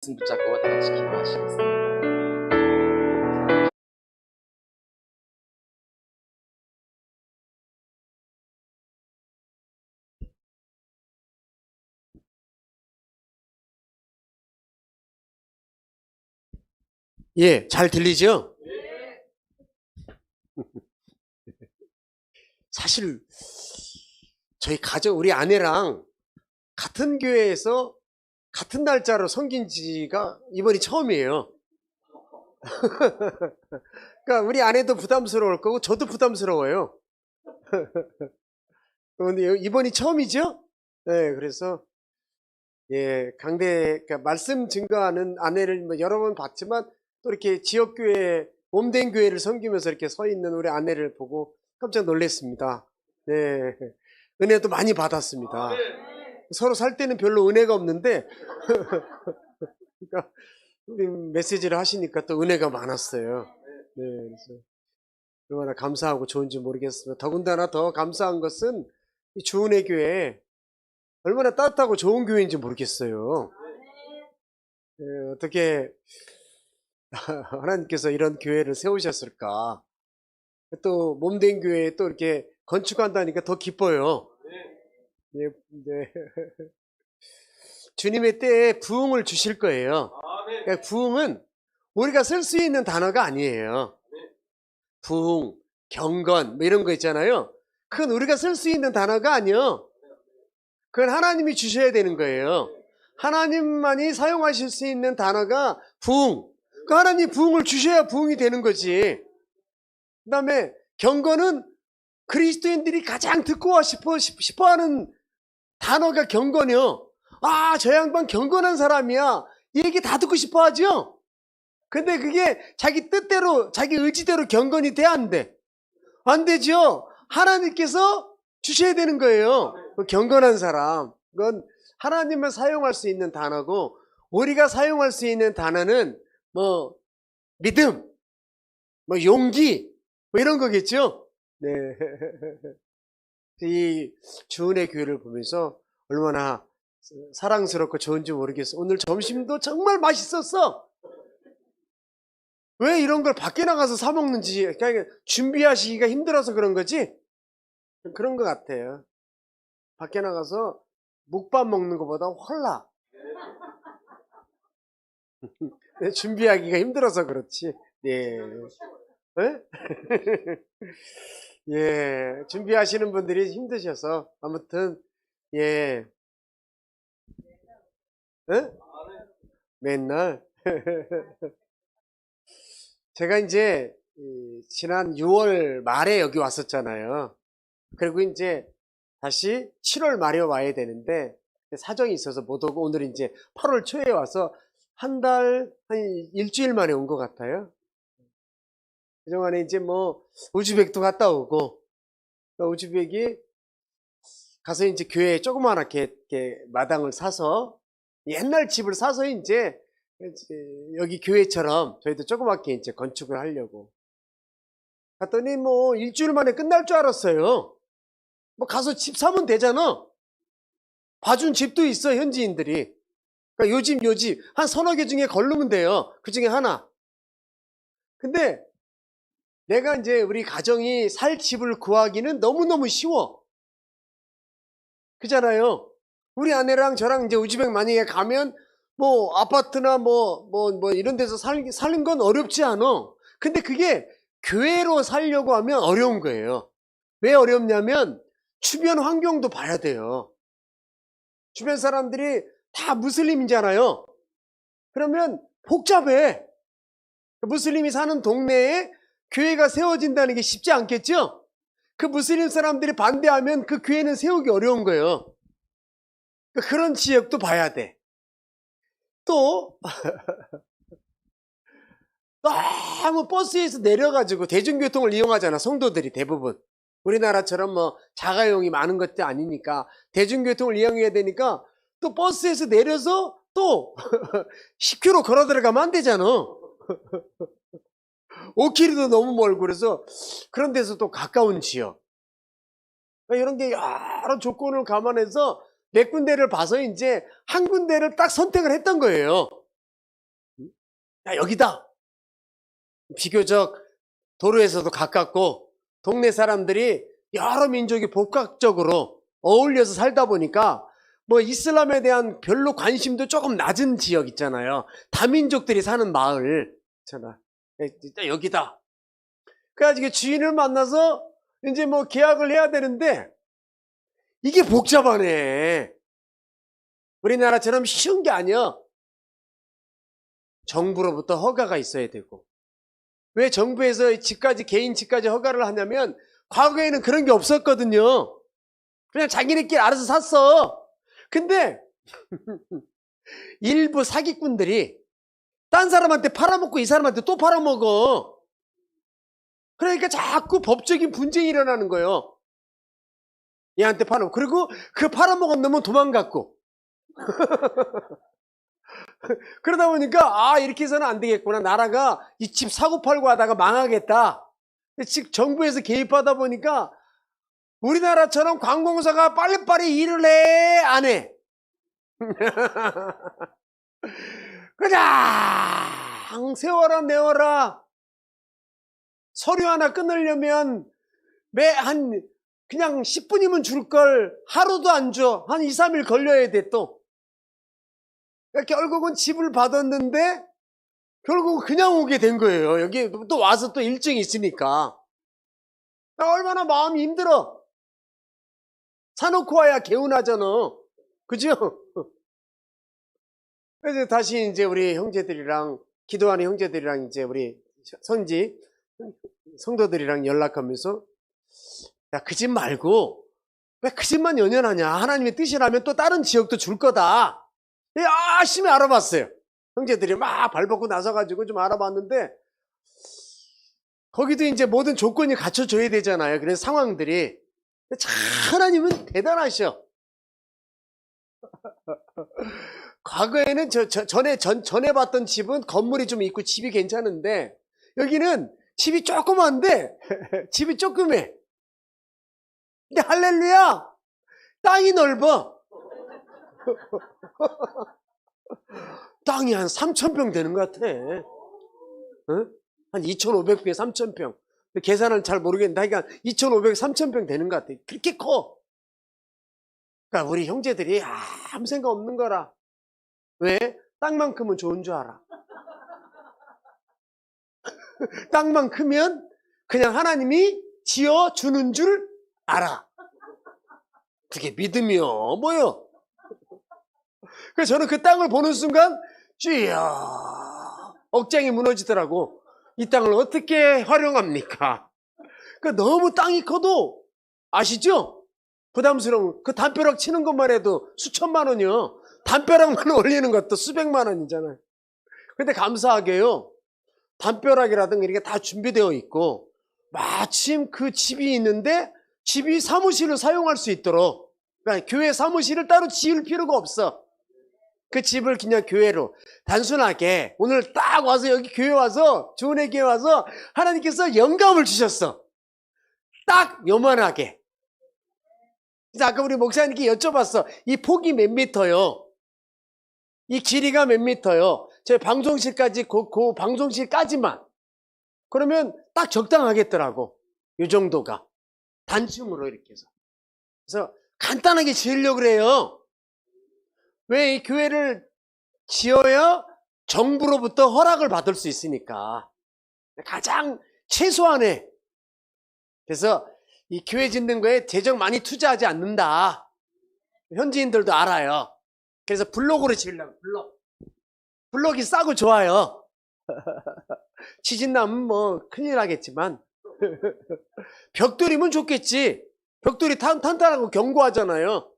말씀 붙잡고 다 같이 기도하시겠습니다. 예, 잘 들리죠? 사실 저희 가족, 우리 아내랑 같은 교회에서 같은 날짜로 섬긴 지가 이번이 처음이에요. 그러니까 우리 아내도 부담스러울 거고 저도 부담스러워요. 그런데 이번이 처음이죠? 네, 그래서 예, 그러니까 말씀 증거하는 아내를 뭐 여러 번 봤지만 또 이렇게 지역교회, 몸된 교회를 섬기면서 이렇게 서 있는 우리 아내를 보고 깜짝 놀랐습니다. 네, 은혜도 많이 받았습니다. 서로 살 때는 별로 은혜가 없는데 그러니까 우리 메시지를 하시니까 또 은혜가 많았어요. 네, 그래서 얼마나 감사하고 좋은지 모르겠습니다. 더군다나 더 감사한 것은 이 주은혜 교회 얼마나 따뜻하고 좋은 교회인지 모르겠어요. 네, 어떻게 하나님께서 이런 교회를 세우셨을까? 또 몸된 교회에 또 이렇게 건축한다니까 더 기뻐요. 네, 네. 주님의 때에 부흥을 주실 거예요. 그러니까 부흥은 우리가 쓸 수 있는 단어가 아니에요. 부흥, 경건 뭐 이런 거 있잖아요. 그건 우리가 쓸 수 있는 단어가 아니에요. 그건 하나님이 주셔야 되는 거예요. 하나님만이 사용하실 수 있는 단어가 부흥. 그 하나님 부흥을 주셔야 부흥이 되는 거지. 그 다음에 경건은 그리스도인들이 가장 듣고 싶어하는 단어가 경건이요. 아, 저 양반 경건한 사람이야. 이 얘기 다 듣고 싶어 하죠? 근데 그게 자기 뜻대로, 자기 의지대로 경건이 돼, 안 돼? 안 되죠? 하나님께서 주셔야 되는 거예요. 경건한 사람. 그건 하나님만 사용할 수 있는 단어고, 우리가 사용할 수 있는 단어는 뭐, 믿음, 뭐, 용기, 뭐 이런 거겠죠? 네. 이 주은혜 교회를 보면서 얼마나 사랑스럽고 좋은지 모르겠어. 오늘 점심도 정말 맛있었어. 왜 이런 걸 밖에 나가서 사 먹는지 그냥 준비하시기가 힘들어서 그런 거지? 그런 것 같아요. 밖에 나가서 묵밥 먹는 것보다 홀라. 준비하기가 힘들어서 그렇지. 예. 네? 예. 준비하시는 분들이 힘드셔서 아무튼 예. 네? 맨날 제가 이제 지난 6월 말에 여기 왔었잖아요. 그리고 이제 다시 7월 말에 와야 되는데 사정이 있어서 못 오고 오늘 이제 8월 초에 와서 한 일주일 만에 온 것 같아요. 그동안에 이제 뭐 우즈벡도 갔다 오고 우즈벡이 가서 이제 교회에 조그맣게 이렇게 마당을 사서 옛날 집을 사서 이제 여기 교회처럼 저희도 조그맣게 이제 건축을 하려고 갔더니 뭐 일주일 만에 끝날 줄 알았어요. 뭐 가서 집 사면 되잖아. 봐준 집도 있어, 현지인들이. 그러니까 요 집 한 서너 개 중에 걸르면 돼요. 그 중에 하나. 근데 내가 이제 우리 가정이 살 집을 구하기는 너무너무 쉬워. 그잖아요. 우리 아내랑 저랑 이제 우즈벡 만약에 가면 뭐 아파트나 뭐 이런 데서 사는 건 어렵지 않아. 근데 그게 교회로 살려고 하면 어려운 거예요. 왜 어렵냐면 주변 환경도 봐야 돼요. 주변 사람들이 다 무슬림이잖아요. 그러면 복잡해. 무슬림이 사는 동네에 교회가 세워진다는 게 쉽지 않겠죠? 그 무슬림 사람들이 반대하면 그 교회는 세우기 어려운 거예요. 그런 지역도 봐야 돼. 또 너무 버스에서 내려가지고 대중교통을 이용하잖아, 성도들이 대부분. 우리나라처럼 뭐 자가용이 많은 것도 아니니까 대중교통을 이용해야 되니까 또 버스에서 내려서 또 10km 걸어 들어가면 안 되잖아. 5km도 너무 멀고 그래서 그런 데서 또 가까운 지역. 이런 게 여러 조건을 감안해서 몇 군데를 봐서 이제 한 군데를 딱 선택을 했던 거예요. 야, 여기다. 비교적 도로에서도 가깝고 동네 사람들이 여러 민족이 복합적으로 어울려서 살다 보니까 뭐 이슬람에 대한 별로 관심도 조금 낮은 지역 있잖아요. 다민족들이 사는 마을 있잖아. 여기다. 그래가지고 주인을 만나서 이제 뭐 계약을 해야 되는데 이게 복잡하네. 우리나라처럼 쉬운 게 아니야. 정부로부터 허가가 있어야 되고. 왜 정부에서 집까지 개인 집까지 허가를 하냐면 과거에는 그런 게 없었거든요. 그냥 자기네끼리 알아서 샀어. 근데 일부 사기꾼들이 딴 사람한테 팔아먹고 이 사람한테 또 팔아먹어. 그러니까 자꾸 법적인 분쟁이 일어나는 거예요. 얘한테 팔아먹고. 그리고 그 팔아먹은 놈은 도망갔고. 그러다 보니까 이렇게 해서는 안 되겠구나. 나라가 이 집 사고팔고 하다가 망하겠다. 즉 정부에서 개입하다 보니까 우리나라처럼 관공서가 빨리빨리 일을 해? 안 해? 그냥 세워라 내워라. 서류 하나 끊으려면 그냥 10분이면 줄 걸 하루도 안 줘. 한 2, 3일 걸려야 돼 또. 결국은 집을 받았는데 결국 그냥 오게 된 거예요. 여기 또 와서 또 일정이 있으니까. 얼마나 마음이 힘들어. 사놓고 와야 개운하잖아. 그죠? 그래서 다시 이제 우리 형제들이랑 기도하는 형제들이랑 이제 우리 선지 성도들이랑 연락하면서 야, 그 집 말고 왜 그 집만 연연하냐. 하나님의 뜻이라면 또 다른 지역도 줄 거다. 열심히 알아봤어요. 형제들이 막 발벗고 나서가지고 좀 알아봤는데 거기도 이제 모든 조건이 갖춰져야 되잖아요. 그래서 상황들이. 참 하나님은 대단하셔. 과거에는 전에 봤던 집은 건물이 좀 있고 집이 괜찮은데 여기는 집이 조그만데 집이 조그매. 근데 할렐루야! 땅이 넓어. 땅이 한 3,000평 되는 것 같아. 응? 한 2,500평에 3,000평. 계산은 잘 모르겠는데 하여간 2,500, 3,000평 되는 것 같아. 그렇게 커. 그러니까 우리 형제들이 아무 생각 없는 거라. 왜? 땅만큼은 좋은 줄 알아. 땅만 크면 그냥 하나님이 지어주는 줄 알아. 그게 믿음이요. 뭐요? 그래서 저는 그 땅을 보는 순간 쥐야 억장이 무너지더라고. 이 땅을 어떻게 활용합니까? 너무 땅이 커도 아시죠? 부담스러운 그 담벼락 치는 것만 해도 수천만 원이요. 담벼락만 올리는 것도 수백만 원이잖아요. 근데 감사하게요. 담벼락이라든가 이렇게 다 준비되어 있고 마침 그 집이 있는데 집이 사무실을 사용할 수 있도록 그러니까 교회 사무실을 따로 지을 필요가 없어. 그 집을 그냥 교회로 단순하게 오늘 딱 와서 여기 교회 와서 좋은 교회 와서 하나님께서 영감을 주셨어. 딱 요만하게. 그래서 아까 우리 목사님께 여쭤봤어. 이 폭이 몇 미터요? 이 길이가 몇 미터요? 저희 방송실까지 그 방송실까지만 그러면 딱 적당하겠더라고. 이 정도가 단층으로 이렇게 해서. 그래서 간단하게 지으려고 그래요. 왜 이 교회를 지어야 정부로부터 허락을 받을 수 있으니까. 가장 최소한의. 그래서 이 교회 짓는 거에 재정 많이 투자하지 않는다. 현지인들도 알아요. 그래서 블록으로 지으려고. 블록이 싸고 좋아요. 지진나면 뭐 큰일 나겠지만 벽돌이면 좋겠지. 벽돌이 탄탄하고 견고하잖아요.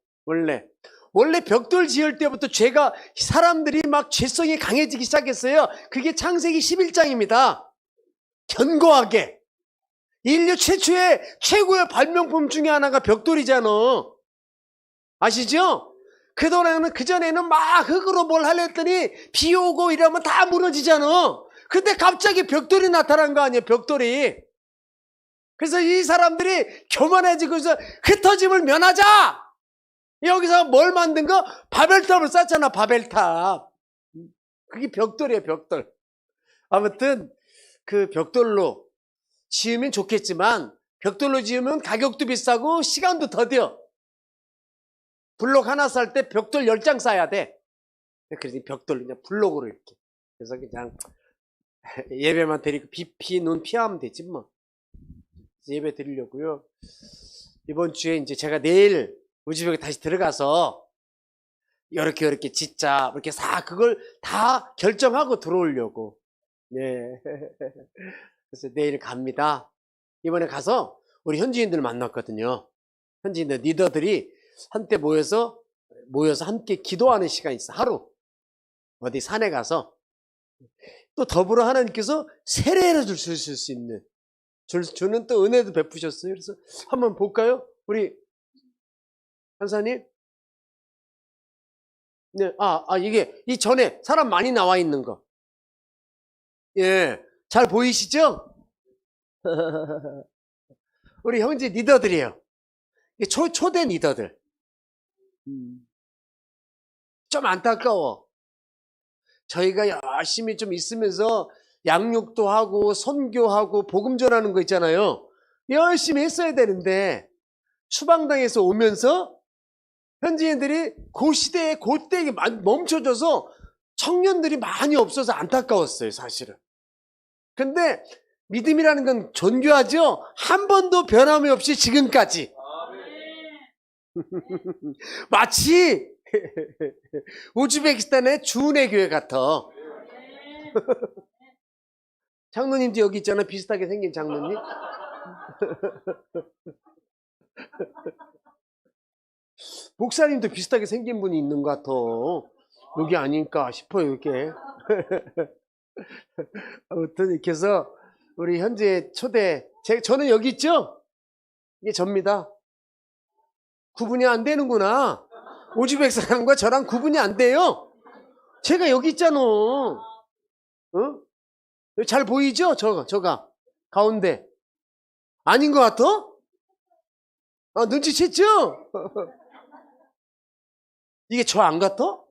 원래 벽돌 지을 때부터 사람들이 막 죄성이 강해지기 시작했어요. 그게 창세기 11장입니다. 견고하게. 인류 최고의 발명품 중에 하나가 벽돌이잖아. 아시죠? 그전에는 막 흙으로 뭘 하려 했더니 비 오고 이러면 다 무너지잖아. 근데 갑자기 벽돌이 나타난 거 아니에요, 벽돌이. 그래서 이 사람들이 교만해지고 있어. 흩어짐을 면하자! 여기서 뭘 만든 거? 바벨탑을 쌓잖아, 바벨탑. 그게 벽돌이에요, 벽돌. 아무튼 그 벽돌로 지으면 좋겠지만 벽돌로 지으면 가격도 비싸고 시간도 더뎌. 블록 하나 쌀 때 벽돌 10장 싸야 돼. 그래서 벽돌 그냥 블록으로 이렇게. 그래서 그냥 예배만 드리고 눈 피하면 되지 뭐. 예배 드리려고요. 이번 주에 이제 제가 내일 우즈벡에 다시 들어가서 이렇게 짓자 이렇게 그걸 다 결정하고 들어오려고. 네. 그래서 내일 갑니다. 이번에 가서 우리 현지인들 만났거든요. 현지인들 리더들이 한때 모여서 함께 기도하는 시간이 있어. 하루 어디 산에 가서 또 더불어 하나님께서 세례를 줄 수 있는 주는 또 은혜도 베푸셨어요. 그래서 한번 볼까요? 우리 한사님. 네, 이게 이 전에 사람 많이 나와 있는 거. 예, 잘 보이시죠? 우리 형제 리더들이에요. 초대 리더들. 좀 안타까워. 저희가 열심히 좀 있으면서 양육도 하고 선교하고 복음 전하는 거 있잖아요. 열심히 했어야 되는데 추방당에서 오면서 현지인들이 그 시대에 그때에 멈춰져서 청년들이 많이 없어서 안타까웠어요, 사실은. 근데 믿음이라는 건 존귀하죠? 한 번도 변함이 없이 지금까지. 마치 우즈베키스탄의 주은혜 교회 같아. 장로님도 여기 있잖아. 비슷하게 생긴 장로님. 목사님도 비슷하게 생긴 분이 있는 것 같아. 여기 아닐까 싶어요, 이게. 아무튼 이렇게 해서 우리 현재 초대, 저는 여기 있죠? 이게 접니다. 구분이 안 되는구나. 우즈벡 사람과 저랑 구분이 안 돼요. 제가 여기 있잖아. 어? 잘 보이죠? 저가 가운데 아닌 것 같아? 눈치챘죠? 이게 저 안 같아?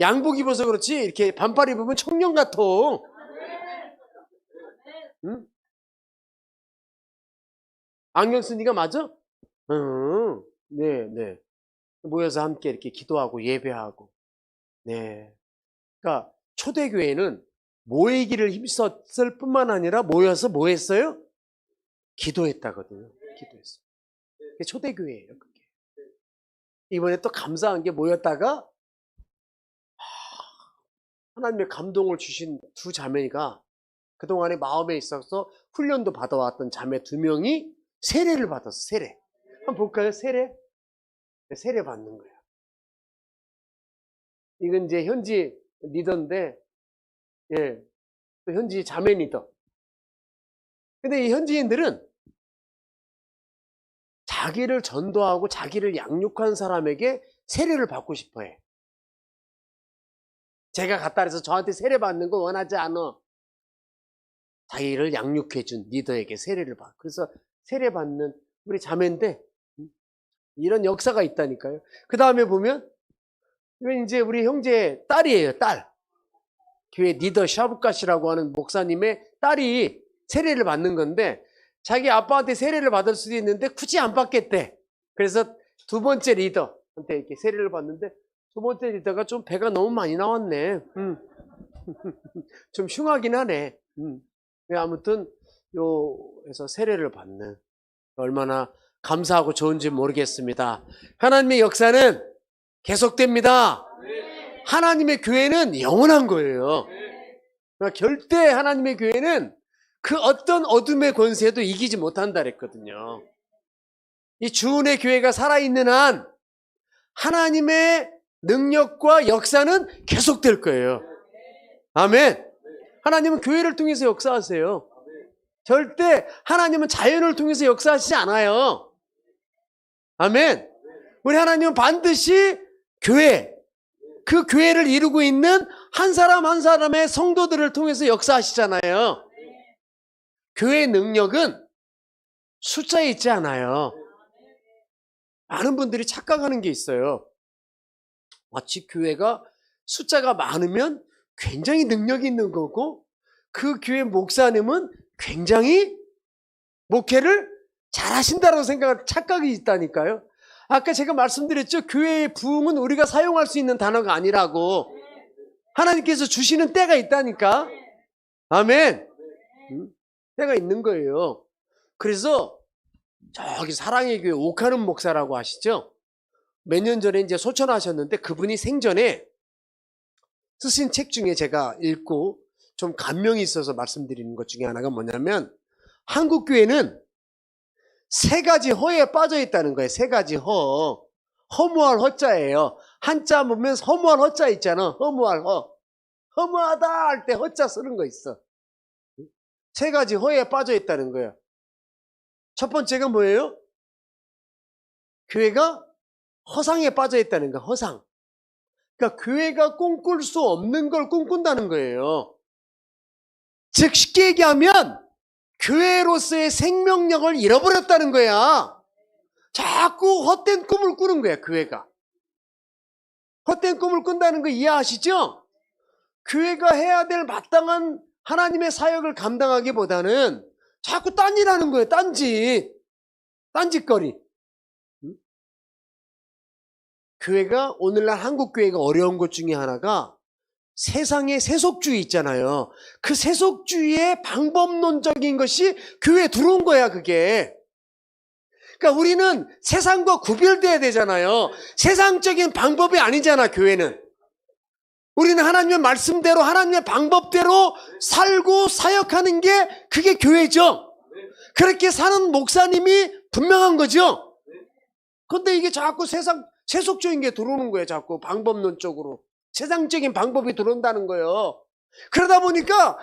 양복 입어서 그렇지 이렇게 반팔 입으면 청년 같아. 응? 안경 쓰니까 맞아? 네. 모여서 함께 이렇게 기도하고 예배하고. 네. 그러니까 초대교회는 모이기를 힘썼을 뿐만 아니라 모여서 뭐 했어요? 기도했다거든요. 기도했어요. 그게 초대교회예요, 그게. 이번에 또 감사한 게 모였다가 하나님의 감동을 주신 두 자매가 그동안에 마음에 있어서 훈련도 받아왔던 자매 2명이 세례를 받았어. 세례. 한번 볼까요? 세례 받는 거야. 이건 이제 현지 리더인데, 예, 또 현지 자매 리더. 근데 이 현지인들은 자기를 전도하고 자기를 양육한 사람에게 세례를 받고 싶어 해. 제가 갔다 해서 저한테 세례 받는 거 원하지 않아. 자기를 양육해준 리더에게 세례를 받아. 그래서 세례 받는 우리 자매인데, 이런 역사가 있다니까요. 그 다음에 보면, 이건 이제 우리 형제 딸이에요, 딸. 교회 리더 샤브카시라고 하는 목사님의 딸이 세례를 받는 건데, 자기 아빠한테 세례를 받을 수도 있는데 굳이 안 받겠대. 그래서 두 번째 리더한테 이렇게 세례를 받는데, 두 번째 리더가 좀 배가 너무 많이 나왔네. 좀 흉하긴 하네. 아무튼 요에서 세례를 받는, 얼마나 감사하고 좋은지 모르겠습니다. 하나님의 역사는 계속됩니다. 하나님의 교회는 영원한 거예요. 그러니까 절대 하나님의 교회는 그 어떤 어둠의 권세도 이기지 못한다 그랬거든요. 이 주은의 교회가 살아있는 한 하나님의 능력과 역사는 계속될 거예요. 아멘. 하나님은 교회를 통해서 역사하세요. 절대 하나님은 자연을 통해서 역사하시지 않아요. 아멘. 우리 하나님은 반드시 교회, 그 교회를 이루고 있는 한 사람 한 사람의 성도들을 통해서 역사하시잖아요. 교회의 능력은 숫자에 있지 않아요. 많은 분들이 착각하는 게 있어요. 마치 교회가 숫자가 많으면 굉장히 능력이 있는 거고, 그 교회 목사님은 굉장히 목회를 잘하신다고 생각할 착각이 있다니까요. 아까 제가 말씀드렸죠. 교회의 부흥은 우리가 사용할 수 있는 단어가 아니라고. 하나님께서 주시는 때가 있다니까. 아멘. 때가 있는 거예요. 그래서 저기 사랑의 교회 오카는 목사라고 아시죠? 몇 년 전에 이제 소천하셨는데 그분이 생전에 쓰신 책 중에 제가 읽고 좀 감명이 있어서 말씀드리는 것 중에 하나가 뭐냐면 한국 교회는 세 가지 허에 빠져 있다는 거예요. 세 가지 허. 허무할 허자예요. 한자 보면 허무할 허자 있잖아. 허무할 허. 허무하다 할 때 허자 쓰는 거 있어. 세 가지 허에 빠져 있다는 거예요. 첫 번째가 뭐예요? 교회가 허상에 빠져 있다는 거. 허상. 그러니까 교회가 꿈꿀 수 없는 걸 꿈꾼다는 거예요. 즉 쉽게 얘기하면 교회로서의 생명력을 잃어버렸다는 거야. 자꾸 헛된 꿈을 꾸는 거야, 교회가. 헛된 꿈을 꾼다는 거 이해하시죠? 교회가 해야 될 마땅한 하나님의 사역을 감당하기보다는 자꾸 딴일하는 거예요, 딴짓. 딴짓거리. 교회가, 오늘날 한국 교회가 어려운 것 중에 하나가 세상의 세속주의 있잖아요. 그 세속주의의 방법론적인 것이 교회에 들어온 거야, 그게. 그러니까 우리는 세상과 구별돼야 되잖아요. 세상적인 방법이 아니잖아, 교회는. 우리는 하나님의 말씀대로, 하나님의 방법대로 살고 사역하는 게 그게 교회죠. 그렇게 사는 목사님이 분명한 거죠. 근데 이게 자꾸 세속적인 게 들어오는 거예요, 자꾸 방법론적으로. 세상적인 방법이 들어온다는 거예요. 그러다 보니까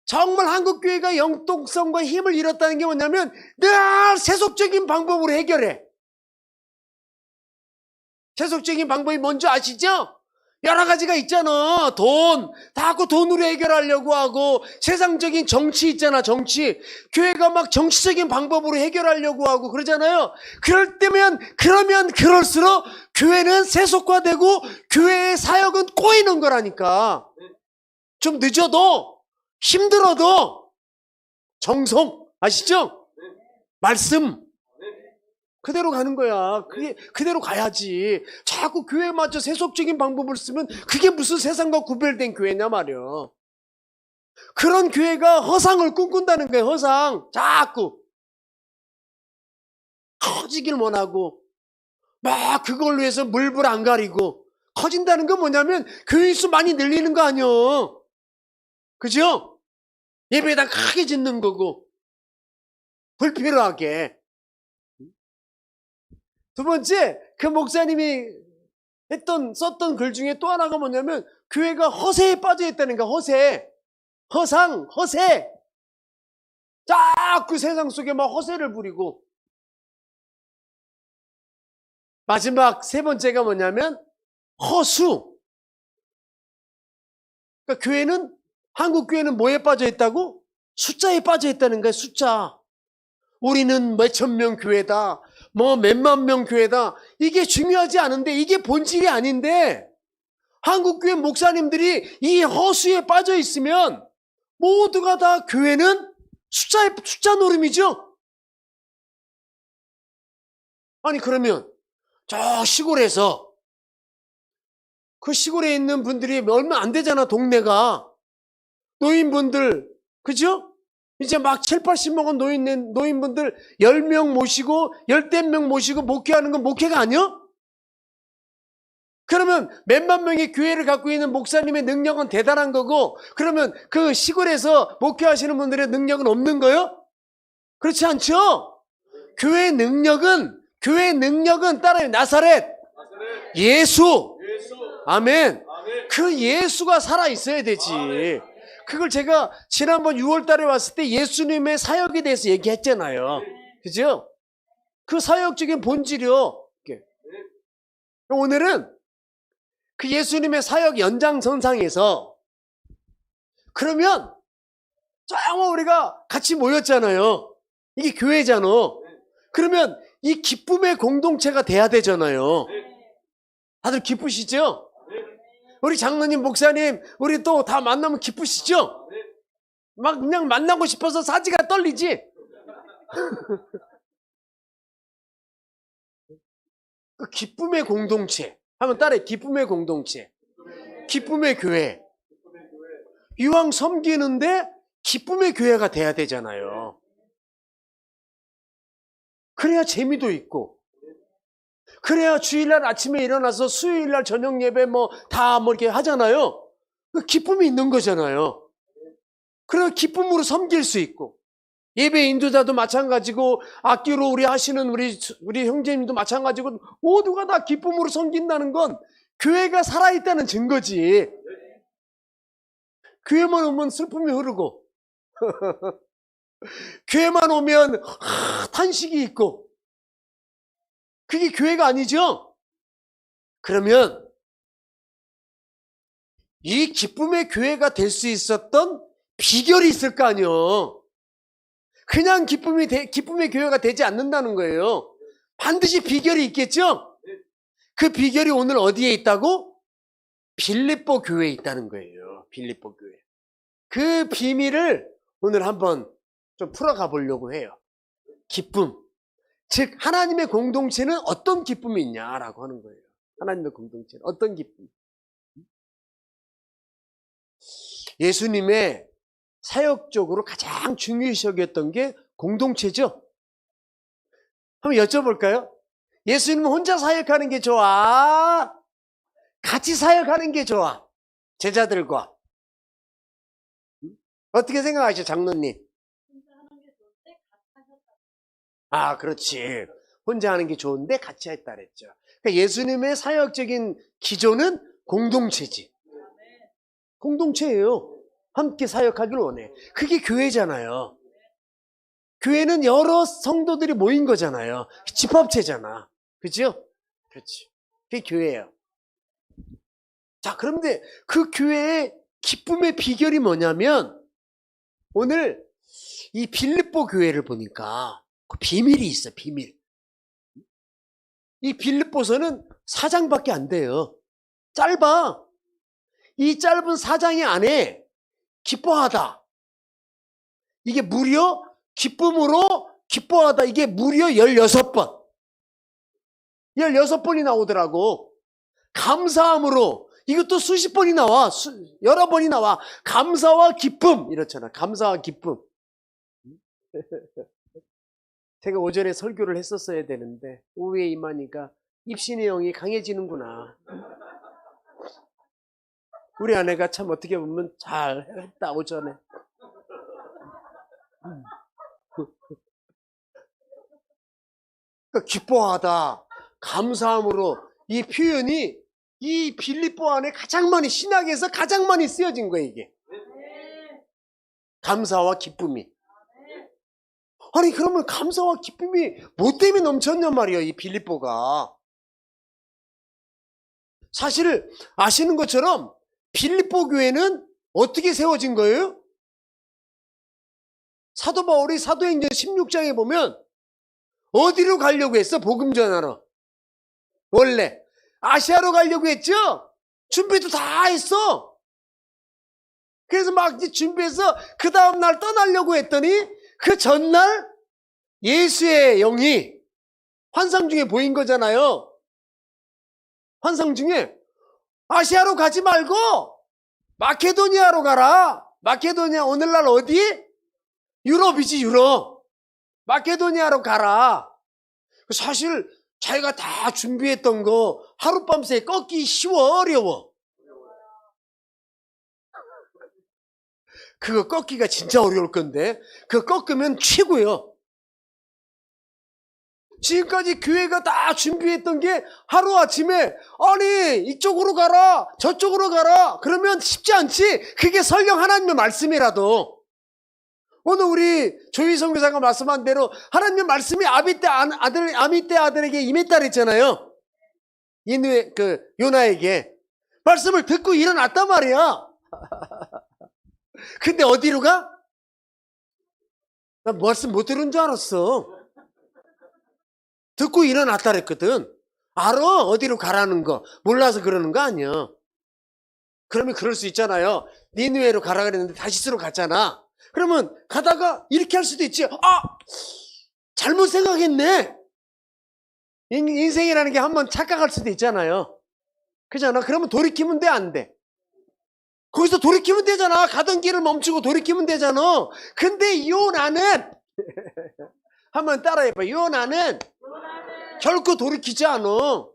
정말 한국교회가 영통성과 힘을 잃었다는 게 뭐냐면 늘 세속적인 방법으로 해결해. 세속적인 방법이 뭔지 아시죠? 여러 가지가 있잖아. 돈. 다 갖고 돈으로 해결하려고 하고, 세상적인 정치 있잖아, 정치. 교회가 막 정치적인 방법으로 해결하려고 하고 그러잖아요. 그러면 그럴수록 교회는 세속화되고 교회의 사역은 꼬이는 거라니까. 좀 늦어도, 힘들어도, 정성, 아시죠? 말씀. 그대로 가는 거야. 그대로 가야지. 자꾸 교회에 맞춰 세속적인 방법을 쓰면 그게 무슨 세상과 구별된 교회냐 말이야. 그런 교회가 허상을 꿈꾼다는 거예요. 허상. 자꾸 커지길 원하고 막 그걸로 해서 물불 안 가리고. 커진다는 건 뭐냐면 교회 수 많이 늘리는 거 아니야. 그죠? 예배당 크게 짓는 거고 불필요하게. 두 번째, 그 목사님이 썼던 글 중에 또 하나가 뭐냐면 교회가 허세에 빠져 있다는 거야. 허세. 허상, 허세. 자꾸 세상 속에 막 허세를 부리고. 마지막 세 번째가 뭐냐면 허수. 그러니까 한국 교회는 뭐에 빠져 있다고? 숫자에 빠져 있다는 거야. 숫자. 우리는 몇천 명 교회다. 뭐 몇만 명 교회다. 이게 중요하지 않은데, 이게 본질이 아닌데, 한국교회 목사님들이 이 허수에 빠져 있으면 모두가 다 교회는 숫자 노름이죠. 아니 그러면 저 시골에서, 그 시골에 있는 분들이 얼마 안 되잖아, 동네가. 노인분들, 그죠? 이제 막 7, 80 먹은 노인분들 10명 모시고 10명 모시고 목회하는 건 목회가 아니야? 그러면 몇만 명의 교회를 갖고 있는 목사님의 능력은 대단한 거고, 그러면 그 시골에서 목회하시는 분들의 능력은 없는 거예요? 그렇지 않죠? 교회의 능력은 따라요. 나사렛. 예수. 아멘. 그 예수가 살아있어야 되지. 그걸 제가 지난번 6월 달에 왔을 때 예수님의 사역에 대해서 얘기했잖아요. 그죠? 그 사역적인 본질이요. 오늘은 그 예수님의 사역 연장선상에서, 그러면 정말 우리가 같이 모였잖아요. 이게 교회잖아. 그러면 이 기쁨의 공동체가 돼야 되잖아요. 다들 기쁘시죠? 우리 장로님, 목사님, 우리 또 다 만나면 기쁘시죠? 막 그냥 만나고 싶어서 사지가 떨리지. 그 기쁨의 공동체. 한번 따라해. 기쁨의 공동체. 기쁨의 교회. 이왕 섬기는데 기쁨의 교회가 돼야 되잖아요. 그래야 재미도 있고, 그래야 주일날 아침에 일어나서 수요일날 저녁 예배 다 이렇게 하잖아요. 그 기쁨이 있는 거잖아요. 그래야 기쁨으로 섬길 수 있고, 예배 인도자도 마찬가지고, 악기로 우리 하시는 우리 형제님도 마찬가지고, 모두가 다 기쁨으로 섬긴다는 건 교회가 살아있다는 증거지. 교회만 오면 슬픔이 흐르고, 교회만 오면 탄식이 있고, 그게 교회가 아니죠? 그러면 이 기쁨의 교회가 될 수 있었던 비결이 있을 거 아니에요. 그냥 기쁨의 교회가 되지 않는다는 거예요. 반드시 비결이 있겠죠? 그 비결이 오늘 어디에 있다고? 빌립보 교회에 있다는 거예요. 빌립보 교회. 그 비밀을 오늘 한번 좀 풀어가 보려고 해요. 기쁨. 즉 하나님의 공동체는 어떤 기쁨이 있냐라고 하는 거예요. 하나님의 공동체는 어떤 기쁨? 예수님의 사역적으로 가장 중요시 여겼던 게 공동체죠. 한번 여쭤볼까요? 예수님은 혼자 사역하는 게 좋아? 같이 사역하는 게 좋아? 제자들과. 어떻게 생각하시죠, 장로님? 아, 그렇지. 혼자 하는 게 좋은데 같이 했다 그랬죠. 그러니까 예수님의 사역적인 기조는 공동체지. 공동체예요. 함께 사역하기를 원해. 그게 교회잖아요. 교회는 여러 성도들이 모인 거잖아요. 집합체잖아. 그죠? 그렇지. 그게 교회예요. 자, 그런데 그 교회의 기쁨의 비결이 뭐냐면 오늘 이 빌립보 교회를 보니까 그 비밀이 있어, 비밀. 이 빌립보서는 4장밖에 안 돼요. 짧아. 이 짧은 4장의 안에 기뻐하다. 이게 무려 기쁨으로 기뻐하다. 이게 무려 16번. 16번이 나오더라고. 감사함으로. 이것도 수십 번이 나와. 여러 번이 나와. 감사와 기쁨. 이렇잖아. 감사와 기쁨. 제가 오전에 설교를 했었어야 되는데 오후에 임하니까 입신의 영이 강해지는구나. 우리 아내가 참 어떻게 보면 잘 했다 오전에. 그러니까 기뻐하다, 감사함으로 이 표현이 이 빌립보 안에 가장 많이 신학에서 가장 많이 쓰여진 거예요 이게. 감사와 기쁨이. 아니 그러면 감사와 기쁨이 뭐 때문에 넘쳤냔 말이에요 이 빌립보가. 사실 아시는 것처럼 빌립보 교회는 어떻게 세워진 거예요? 사도 바울이 사도행전 16장에 보면 어디로 가려고 했어? 복음 전하러. 원래 아시아로 가려고 했죠? 준비도 다 했어. 그래서 막 준비해서 그 다음날 떠나려고 했더니 그 전날 예수의 영이 환상 중에 보인 거잖아요. 환상 중에 아시아로 가지 말고 마케도니아로 가라. 마케도니아 오늘날 어디? 유럽이지 유럽. 마케도니아로 가라. 사실 자기가 다 준비했던 거 하룻밤새 꺾기 쉬워 어려워? 그거 꺾기가 진짜 어려울 건데 그거 꺾으면 최고요. 지금까지 교회가 다 준비했던 게 하루아침에 아니 이쪽으로 가라 저쪽으로 가라 그러면 쉽지 않지. 그게 설령 하나님의 말씀이라도 오늘 우리 조희 선교사가 말씀한 대로 하나님의 말씀이 아미떼 아들에게 임했다 그랬잖아요. 요나에게 말씀을 듣고 일어났단 말이야. 근데 어디로 가? 나 말씀 못 들은 줄 알았어. 듣고 일어났다 그랬거든. 알아 어디로 가라는 거. 몰라서 그러는 거 아니야. 그러면 그럴 수 있잖아요. 니느웨로 가라 그랬는데 다시스로 갔잖아. 그러면 가다가 이렇게 할 수도 있지. 잘못 생각했네. 인생이라는 게 한번 착각할 수도 있잖아요. 그잖아. 그러면 돌이키면 돼, 안 돼? 거기서 돌이키면 되잖아. 가던 길을 멈추고 돌이키면 되잖아. 근데 요나는 한번 따라해봐. 요나는 결코 돌이키지 않아.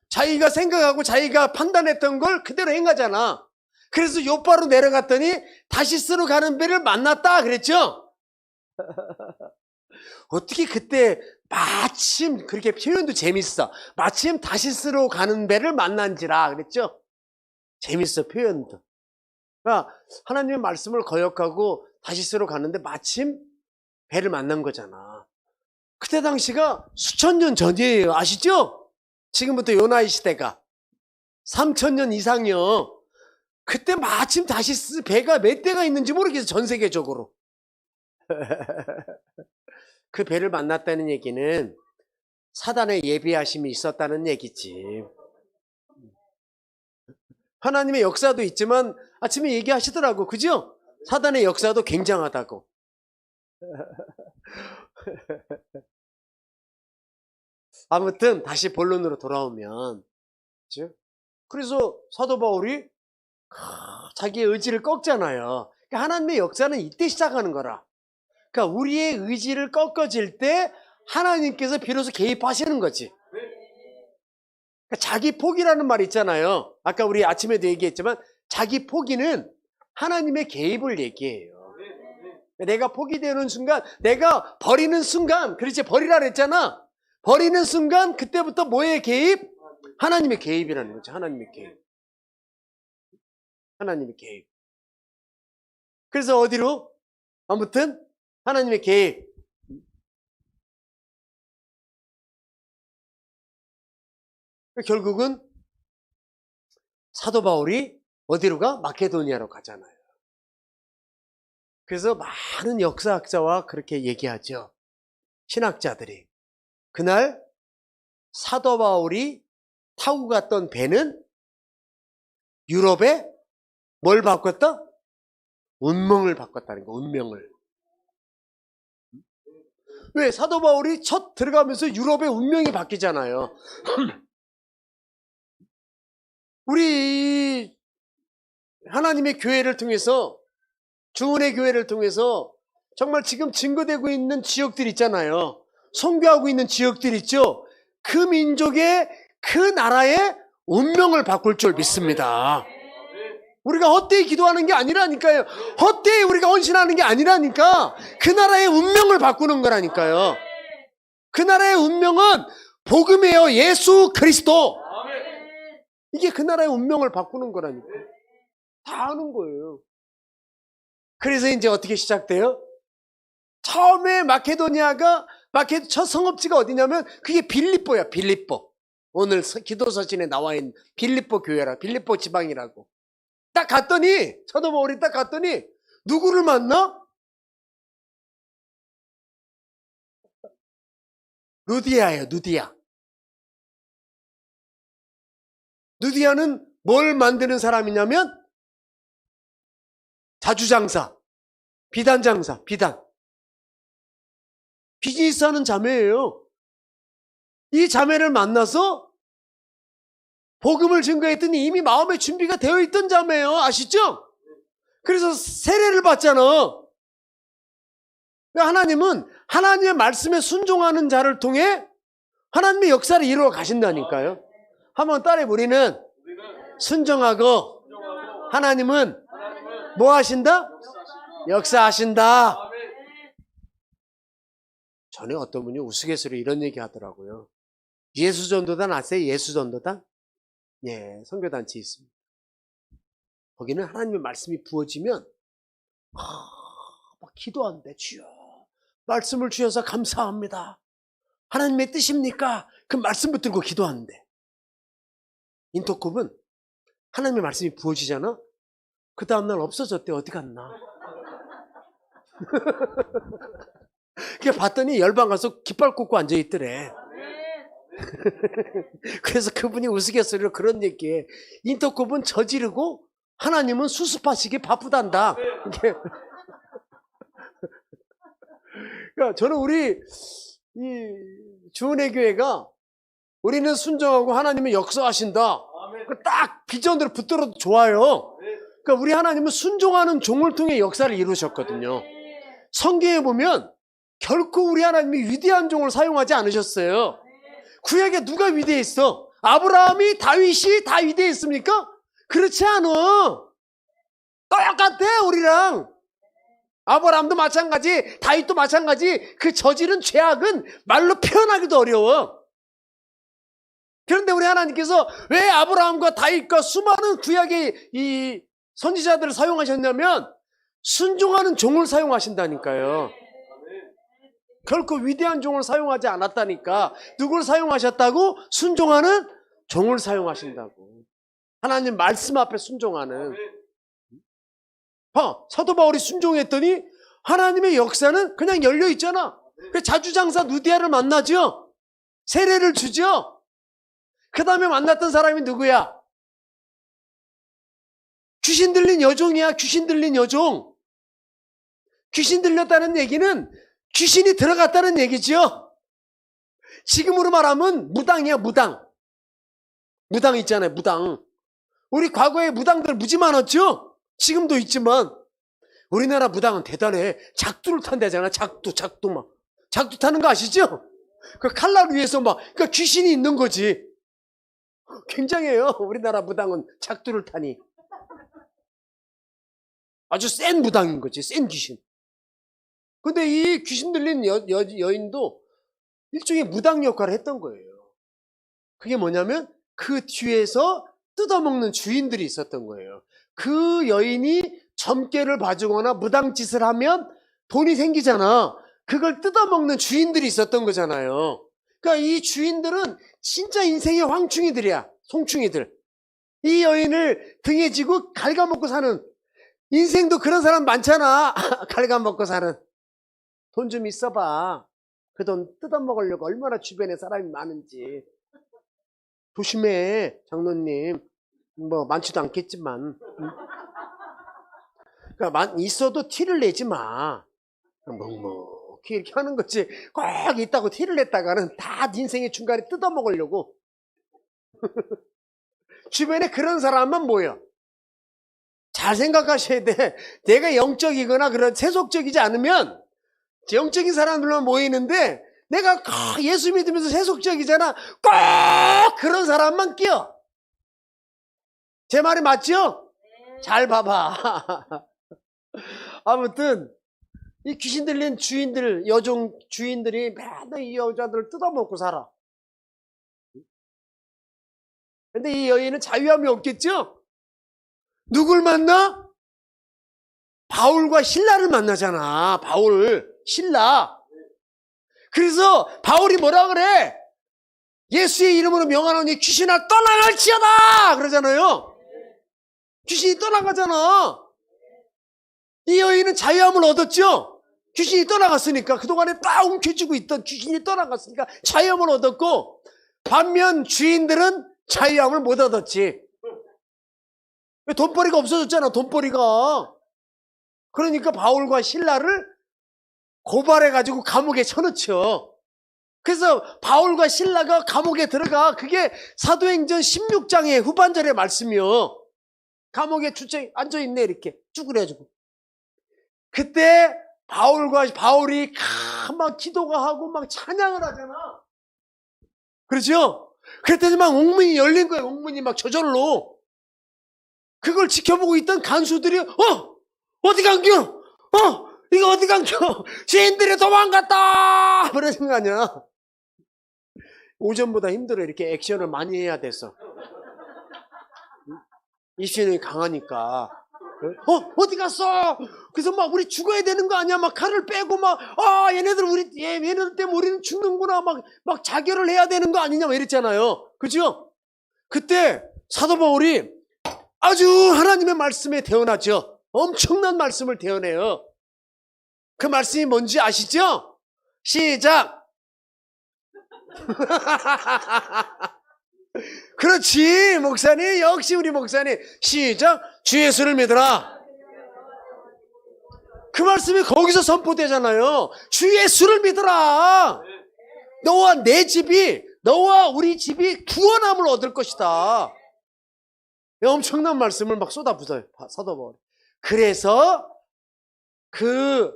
자기가 생각하고 자기가 판단했던 걸 그대로 행하잖아. 그래서 요바로 내려갔더니 다시스로 가는 배를 만났다 그랬죠? 어떻게 그때 마침 그렇게 표현도 재밌어. 마침 다시스로 가는 배를 만난지라 그랬죠? 재밌어, 표현도. 그러니까 하나님의 말씀을 거역하고 다시스로 가는데 마침 배를 만난 거잖아. 그때 당시가 수천 년 전이에요. 아시죠? 지금부터 요나의 시대가 3,000년 이상이요. 그때 마침 다시스 배가 몇 대가 있는지 모르겠어, 전 세계적으로. 그 배를 만났다는 얘기는 사단의 예비하심이 있었다는 얘기지. 하나님의 역사도 있지만 아침에 얘기하시더라고. 그죠? 사단의 역사도 굉장하다고. 아무튼 다시 본론으로 돌아오면, 그죠? 그래서 사도 바울이 자기의 의지를 꺾잖아요. 그러니까 하나님의 역사는 이때 시작하는 거라. 그러니까 우리의 의지를 꺾어질 때 하나님께서 비로소 개입하시는 거지. 그러니까 자기 포기라는 말 있잖아요. 아까 우리 아침에도 얘기했지만 자기 포기는 하나님의 개입을 얘기해요. 내가 포기되는 순간, 내가 버리는 순간, 그렇지, 버리라 그랬잖아. 버리는 순간 그때부터 뭐의 개입? 하나님의 개입이라는 거죠. 하나님의 개입. 하나님의 개입. 그래서 어디로? 아무튼 하나님의 개입. 결국은 사도 바울이 어디로 가? 마케도니아로 가잖아요. 그래서 많은 역사학자와 그렇게 얘기하죠. 신학자들이. 그날 사도 바울이 타고 갔던 배는 유럽에 뭘 바꿨다? 운명을 바꿨다는 거, 운명을. 왜? 사도 바울이 첫 들어가면서 유럽의 운명이 바뀌잖아요. 우리 하나님의 교회를 통해서, 주은의 교회를 통해서 정말 지금 증거되고 있는 지역들 있잖아요. 선교하고 있는 지역들 있죠. 그 민족의, 그 나라의 운명을 바꿀 줄 믿습니다. 우리가 헛되이 기도하는 게 아니라니까요. 헛되이 우리가 헌신하는 게 아니라니까. 그 나라의 운명을 바꾸는 거라니까요. 그 나라의 운명은 복음이에요. 예수 그리스도. 이게 그 나라의 운명을 바꾸는 거라니까. 다 아는 거예요. 그래서 이제 어떻게 시작돼요? 처음에 마케도니아가, 첫 성읍지가 어디냐면 그게 빌립보야, 빌립보. 오늘 기도서신에 나와 있는 빌립보 교회라, 빌립보 지방이라고. 딱 갔더니, 사도 바울이 딱 갔더니 누구를 만나? 루디아예요, 루디아. 루디아는 뭘 만드는 사람이냐면 자주장사, 비단장사, 비단. 비즈니스하는 자매예요. 이 자매를 만나서 복음을 증거했더니 이미 마음의 준비가 되어 있던 자매예요. 아시죠? 그래서 세례를 받잖아. 하나님은 하나님의 말씀에 순종하는 자를 통해 하나님의 역사를 이루어 가신다니까요. 한번 따라해. 우리는 순종하고 하나님은 뭐 하신다? 역사하신다. 전에 어떤 분이 우스갯소리로 이런 얘기 하더라고요. 예수전도단 아세요? 예수전도단? 예, 선교단체 있습니다. 거기는 하나님의 말씀이 부어지면 막 기도한대. 주여, 말씀을 주셔서 감사합니다. 하나님의 뜻입니까? 그 말씀 붙들고 기도하는데, 인터콥은 하나님의 말씀이 부어지잖아? 그 다음날 없어졌대. 어디 갔나? 그냥 봤더니 열방 가서 깃발 꽂고 앉아있더래. 그래서 그분이 우스갯소리로 그런 얘기해. 인터콥은 저지르고 하나님은 수습하시기 바쁘단다. 그러니까 저는 우리 이 주은혜 교회가 우리는 순종하고 하나님은 역사하신다. 딱 비전대로 붙들어도 좋아요. 그러니까 우리 하나님은 순종하는 종을 통해 역사를 이루셨거든요. 성경에 보면 결코 우리 하나님이 위대한 종을 사용하지 않으셨어요. 구약에 누가 위대했어? 아브라함이, 다윗이 다 위대했습니까? 그렇지 않아. 똑같아 우리랑. 아브라함도 마찬가지, 다윗도 마찬가지. 그 저지른 죄악은 말로 표현하기도 어려워. 그런데 우리 하나님께서 왜 아브라함과 다윗과 수많은 구약의 이 선지자들을 사용하셨냐면 순종하는 종을 사용하신다니까요. 결코 위대한 종을 사용하지 않았다니까. 누굴 사용하셨다고? 순종하는 종을 사용하신다고. 하나님 말씀 앞에 순종하는. 사도 바울이 순종했더니 하나님의 역사는 그냥 열려 있잖아. 자주장사 누디아를 만나죠. 세례를 주죠. 그 다음에 만났던 사람이 누구야? 귀신 들린 여종이야. 귀신 들린 여종. 귀신 들렸다는 얘기는 귀신이 들어갔다는 얘기죠. 지금으로 말하면 무당이야. 무당. 무당 있잖아요. 무당. 우리 과거에 무당들 무지 많았죠. 지금도 있지만 우리나라 무당은 대단해. 작두를 탄다잖아. 작두 막. 작두 타는 거 아시죠? 그 칼날 위에서 막, 그러니까 귀신이 있는 거지. 굉장해요. 우리나라 무당은 작두를 타니. 아주 센 무당인 거지. 센 귀신. 근데 이 귀신 들린 여인도 일종의 무당 역할을 했던 거예요. 그게 뭐냐면 그 뒤에서 뜯어먹는 주인들이 있었던 거예요. 그 여인이 점괘를 봐주거나 무당짓을 하면 돈이 생기잖아. 그걸 뜯어먹는 주인들이 있었던 거잖아요. 그러니까 이 주인들은 진짜 인생의 황충이들이야. 송충이들. 이 여인을 등에 지고 갉아먹고 사는, 인생도 그런 사람 많잖아. 갉아먹고 사는. 돈 좀 있어봐. 그 돈 뜯어먹으려고 얼마나 주변에 사람이 많은지. 조심해, 장로님. 뭐 많지도 않겠지만. 그러니까 있어도 티를 내지 마. 묵묵히 이렇게 하는 거지. 꼭 있다고 티를 냈다가는 다 인생의 중간에 뜯어먹으려고. 주변에 그런 사람만 모여. 잘 생각하셔야 돼. 내가 영적이거나 그런 세속적이지 않으면 영적인 사람들만 모이는데 내가 예수 믿으면서 세속적이잖아. 꼭 그런 사람만 끼어. 제 말이 맞죠? 잘 봐봐. 아무튼 이 귀신 들린 주인들, 여종 주인들이 맨날 이 여자들을 뜯어먹고 살아. 근데 이 여인은 자유함이 없겠죠? 누굴 만나? 바울과 신라를 만나잖아. 바울, 신라. 그래서 바울이 뭐라 그래? 예수의 이름으로 명하노니 귀신아 떠나갈지어다! 그러잖아요. 귀신이 떠나가잖아. 이 여인은 자유함을 얻었죠? 귀신이 떠나갔으니까. 그동안에 딱 움켜쥐고 있던 귀신이 떠나갔으니까 자유함을 얻었고, 반면 주인들은 자유함을 못 얻었지. 돈벌이가 없어졌잖아. 돈벌이가. 그러니까 바울과 신라를 고발해가지고 감옥에 쳐넣죠. 그래서 바울과 신라가 감옥에 들어가. 그게 사도행전 16장의 후반절의 말씀이요. 감옥에 앉아있네. 이렇게 쭈그려가지고. 그때 바울이 막 기도가 하고 막 찬양을 하잖아. 그렇죠? 그랬더니 막 옥문이 열린 거예요. 옥문이 막 저절로. 그걸 지켜보고 있던 간수들이 어디 간겨? 이거 어디 간겨? 죄인들이 도망갔다! 그러는 거 아니야. 오전보다 힘들어. 이렇게 액션을 많이 해야 돼서. 이신이 강하니까. 어디 갔어? 그래서 막 우리 죽어야 되는 거 아니야? 막 칼을 빼고 막 얘네들 때문에 우리는 죽는구나. 막 자결을 해야 되는 거 아니냐? 막 이랬잖아요. 그죠? 그때 사도 바울이 아주 하나님의 말씀에 대언하죠. 엄청난 말씀을 대언해요. 그 말씀이 뭔지 아시죠? 시작! 그렇지, 목사님. 역시 우리 목사님. 시작! 주 예수를 믿어라. 그 말씀이 거기서 선포되잖아요. 주 예수를 믿어라. 너와 내 집이, 너와 우리 집이 구원함을 얻을 것이다. 엄청난 말씀을 막 쏟아부어요. 사도 바울이. 그래서 그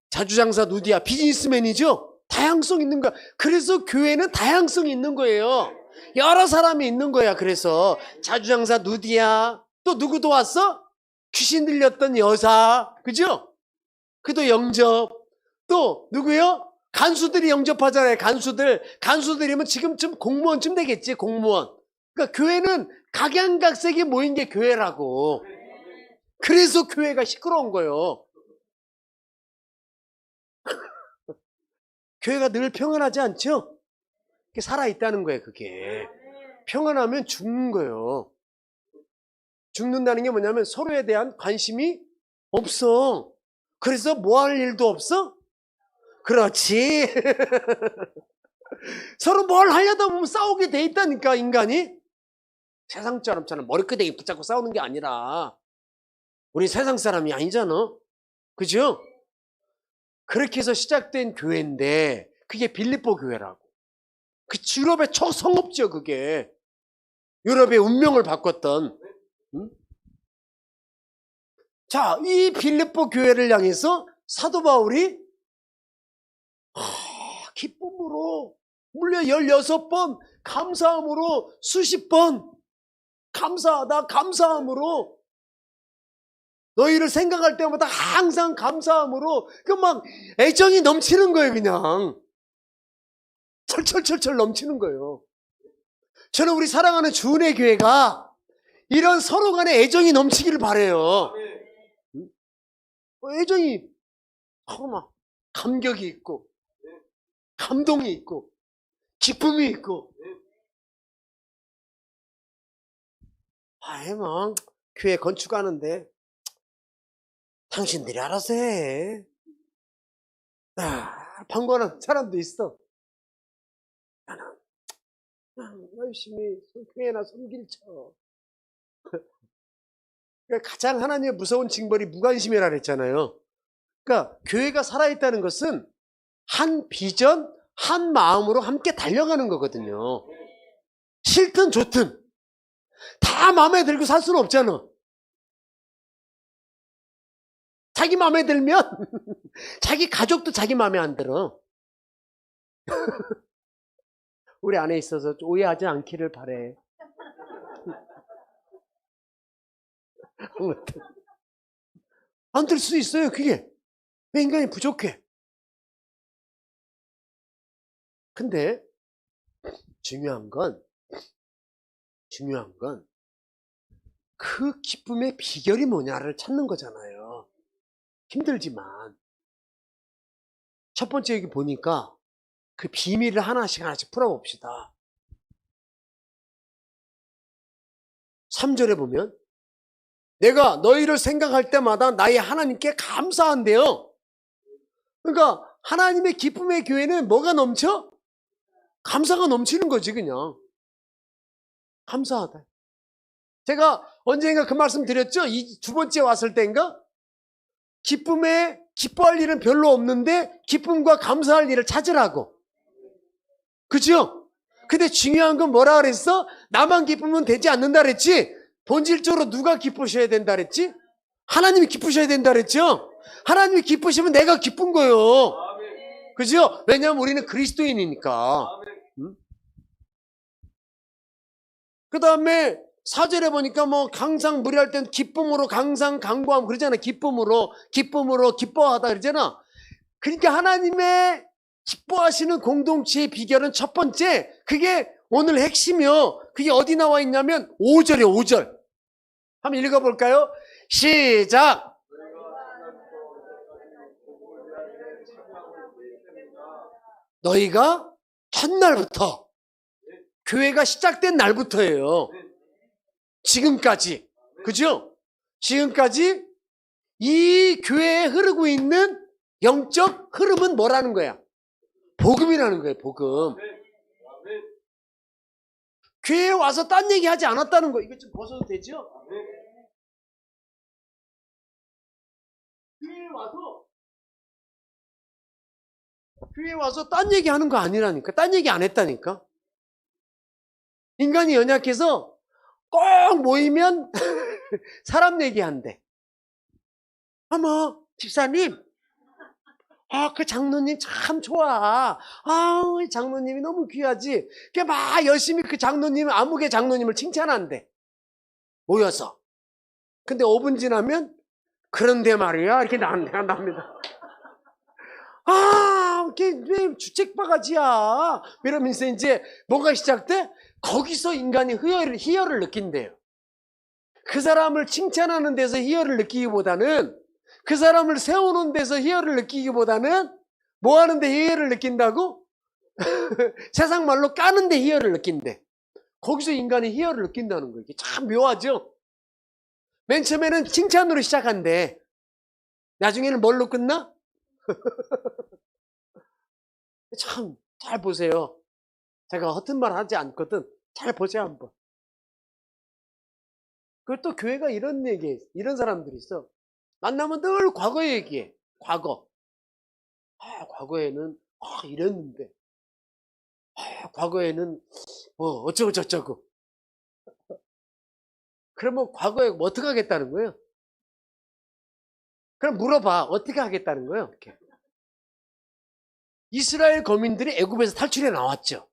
자주장사 누디아 비즈니스맨이죠. 다양성 있는 거야. 그래서 교회는 다양성이 있는 거예요. 여러 사람이 있는 거야. 그래서 자주장사 누디아, 또 누구도 왔어? 귀신 들렸던 여사, 그죠? 그도 영접. 또 누구요? 간수들이 영접하잖아요. 간수들이면 지금쯤 공무원쯤 되겠지. 공무원. 그러니까 교회는 각양각색이 모인 게 교회라고. 그래서 교회가 시끄러운 거예요. 교회가 늘 평안하지 않죠? 그게 살아있다는 거예요. 그게 평안하면 죽는 거예요. 죽는다는 게 뭐냐면 서로에 대한 관심이 없어. 그래서 뭐 할 일도 없어? 그렇지. 서로 뭘 하려다 보면 싸우게 돼 있다니까, 인간이. 세상처럼 머리끄댕이 붙잡고 싸우는 게 아니라 우리 세상 사람이 아니잖아. 그죠? 그렇게 해서 시작된 교회인데 그게 빌립보 교회라고. 그 유럽의 초성업지요. 그게 유럽의 운명을 바꿨던. 응? 자, 이 빌립보 교회를 향해서 사도 바울이 기쁨으로 물려 16번, 감사함으로 수십 번, 감사하다, 감사함으로, 너희를 생각할 때마다 항상 감사함으로, 그 막 애정이 넘치는 거예요. 그냥 철철철철 넘치는 거예요. 저는 우리 사랑하는 주은혜 교회가 이런 서로 간에 애정이 넘치기를 바라요. 애정이 막 감격이 있고 감동이 있고 기쁨이 있고. 막 교회 건축하는데 당신들이 알아서 해. 방관한 사람도 있어. 나는 열심히 교회나 섬길 쳐. 그러니까 가장 하나님의 무서운 징벌이 무관심이라 그랬잖아요. 그러니까 교회가 살아있다는 것은 한 비전, 한 마음으로 함께 달려가는 거거든요. 싫든 좋든 다 마음에 들고 살 수는 없잖아. 자기 마음에 들면 자기 가족도 자기 마음에 안 들어. 우리 안에 있어서 오해하지 않기를 바래. 안 들 수 있어요. 그게 왜 인간이 부족해. 근데 중요한 건 그 기쁨의 비결이 뭐냐를 찾는 거잖아요. 힘들지만 첫 번째 여기 보니까 그 비밀을 하나씩 풀어봅시다. 3절에 보면 내가 너희를 생각할 때마다 나의 하나님께 감사한대요. 그러니까 하나님의 기쁨의 교회는 뭐가 넘쳐? 감사가 넘치는 거지. 그냥 감사하다. 제가 언젠가 그 말씀 드렸죠? 이 두 번째 왔을 때인가? 기뻐할 일은 별로 없는데 기쁨과 감사할 일을 찾으라고. 그죠? 근데 중요한 건 뭐라 그랬어? 나만 기쁘면 되지 않는다 그랬지? 본질적으로 누가 기쁘셔야 된다 그랬지? 하나님이 기쁘셔야 된다 그랬죠? 하나님이 기쁘시면 내가 기쁜 거예요. 그죠? 왜냐하면 우리는 그리스도인이니까. 그 다음에 4절에 보니까 뭐 항상 무리할 땐 기쁨으로 항상 강구함 그러잖아. 기쁨으로 기뻐하다 그러잖아. 그러니까 하나님의 기뻐하시는 공동체의 비결은 첫 번째, 그게 오늘 핵심이요. 그게 어디 나와 있냐면 5절이에요. 5절. 한번 읽어볼까요? 시작. 너희가 첫날부터, 교회가 시작된 날부터예요. 지금까지. 그죠? 지금까지 이 교회에 흐르고 있는 영적 흐름은 뭐라는 거야? 복음이라는 거예요. 복음. 교회에 와서 딴 얘기 하지 않았다는 거. 이거 좀 벗어도 되죠? 교회에 교회에 와서 딴 얘기 하는 거 아니라니까. 딴 얘기 안 했다니까. 인간이 연약해서 꼭 모이면 사람 얘기한대. 어머, 집사님. 그 장로님 참 좋아. 이 장로님이 너무 귀하지. 막 열심히 그 장로님, 아무개 장로님을 칭찬한대. 모여서. 근데 5분 지나면, 그런데 말이야. 이렇게 납니다. 왜 주책바가지야. 이러면서 이제 뭐가 시작돼? 거기서 인간이 희열을 느낀대요. 그 사람을 칭찬하는 데서 희열을 느끼기보다는, 그 사람을 세우는 데서 희열을 느끼기보다는 뭐 하는데 희열을 느낀다고? 세상 말로 까는데 희열을 느낀대. 거기서 인간이 희열을 느낀다는 거예요. 이게 참 묘하죠? 맨 처음에는 칭찬으로 시작한대. 나중에는 뭘로 끝나? 참 잘 보세요. 제가 허튼 말 하지 않거든. 잘 보세요 한번. 그것도 교회가 이런 얘기, 이런 사람들이 있어. 만나면 늘 과거 얘기해. 과거. 과거에는 이랬는데. 과거에는 뭐 어쩌고 저쩌고. 그러면 과거에 뭐 어떻게 하겠다는 거예요? 그럼 물어봐. 어떻게 하겠다는 거예요? 이렇게. 이스라엘 거민들이 애굽에서 탈출해 나왔죠.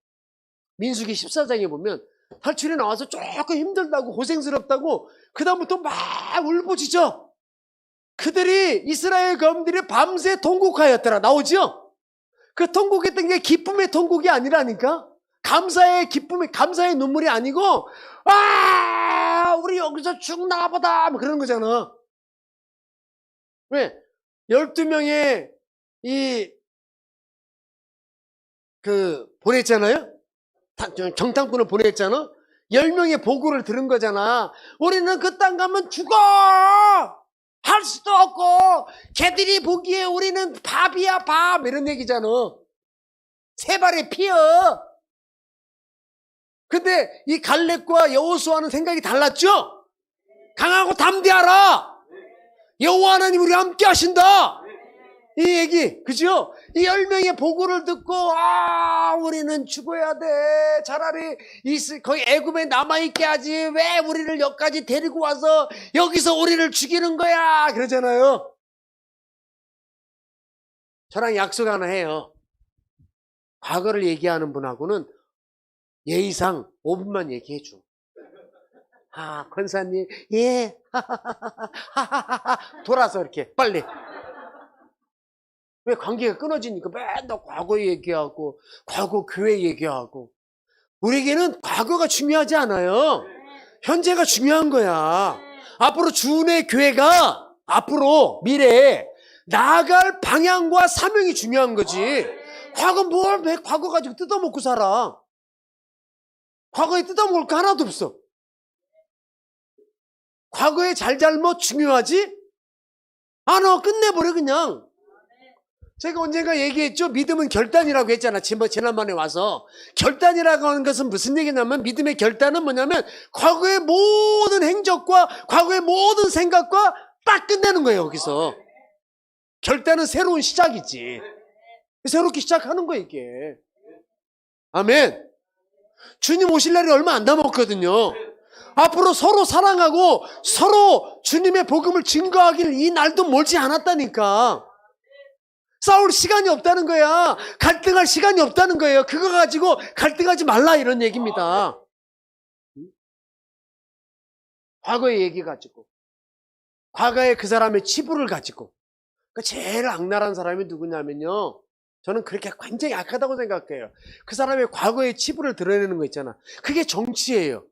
민수기 14장에 보면 탈출해 나와서 조금 힘들다고 고생스럽다고 그 다음부터 막 울부짖어. 그들이 이스라엘 거민들이 밤새 통곡하였더라. 나오죠? 그 통곡했던 게 기쁨의 통곡이 아니라니까. 감사의 기쁨의 감사의 눈물이 아니고 우리 여기서 죽나 보다 뭐 그런 거잖아. 왜? 12명의 보냈잖아요? 정탐꾼을 보냈잖아? 10명의 보고를 들은 거잖아. 우리는 그 땅 가면 죽어! 할 수도 없고, 걔들이 보기에 우리는 밥이야, 밥! 이런 얘기잖아. 세 발에 피어. 근데 이 갈렙과 여호수아는 생각이 달랐죠? 강하고 담대하라! 여호와 하나님 우리 함께 하신다! 이 얘기, 그죠? 이 10명의 보고를 듣고, 우리는 죽어야 돼. 차라리 거기 애굽에 남아있게 하지. 왜 우리를 여기까지 데리고 와서 여기서 우리를 죽이는 거야? 그러잖아요. 저랑 약속 하나 해요. 과거를 얘기하는 분하고는 예의상 5분만 얘기해 줘. 권사님, 예. 돌아서 이렇게 빨리. 왜 관계가 끊어지니까 맨날 과거 얘기하고 과거 교회 얘기하고. 우리에게는 과거가 중요하지 않아요. 현재가 중요한 거야. 앞으로 주의 교회가 앞으로 미래에 나아갈 방향과 사명이 중요한 거지. 왜 과거 가지고 뜯어먹고 살아. 과거에 뜯어먹을 거 하나도 없어. 과거의 잘잘못 중요하지? 끝내버려 그냥. 제가 언젠가 얘기했죠. 믿음은 결단이라고 했잖아. 지난번에 와서. 결단이라고 하는 것은 무슨 얘기냐면, 믿음의 결단은 뭐냐면 과거의 모든 행적과 과거의 모든 생각과 딱 끝내는 거예요. 여기서. 결단은 새로운 시작이지. 새롭게 시작하는 거예요 이게. 아멘. 주님 오실 날이 얼마 안 남았거든요. 앞으로 서로 사랑하고 서로 주님의 복음을 증거하기를 이 날도 멀지 않았다니까. 싸울 시간이 없다는 거야. 갈등할 시간이 없다는 거예요. 그거 가지고 갈등하지 말라 이런 얘기입니다. 과거의 얘기 가지고, 과거의 그 사람의 치부를 가지고. 그러니까 제일 악랄한 사람이 누구냐면요, 저는 그렇게 굉장히 약하다고 생각해요. 그 사람의 과거의 치부를 드러내는 거 있잖아. 그게 정치예요.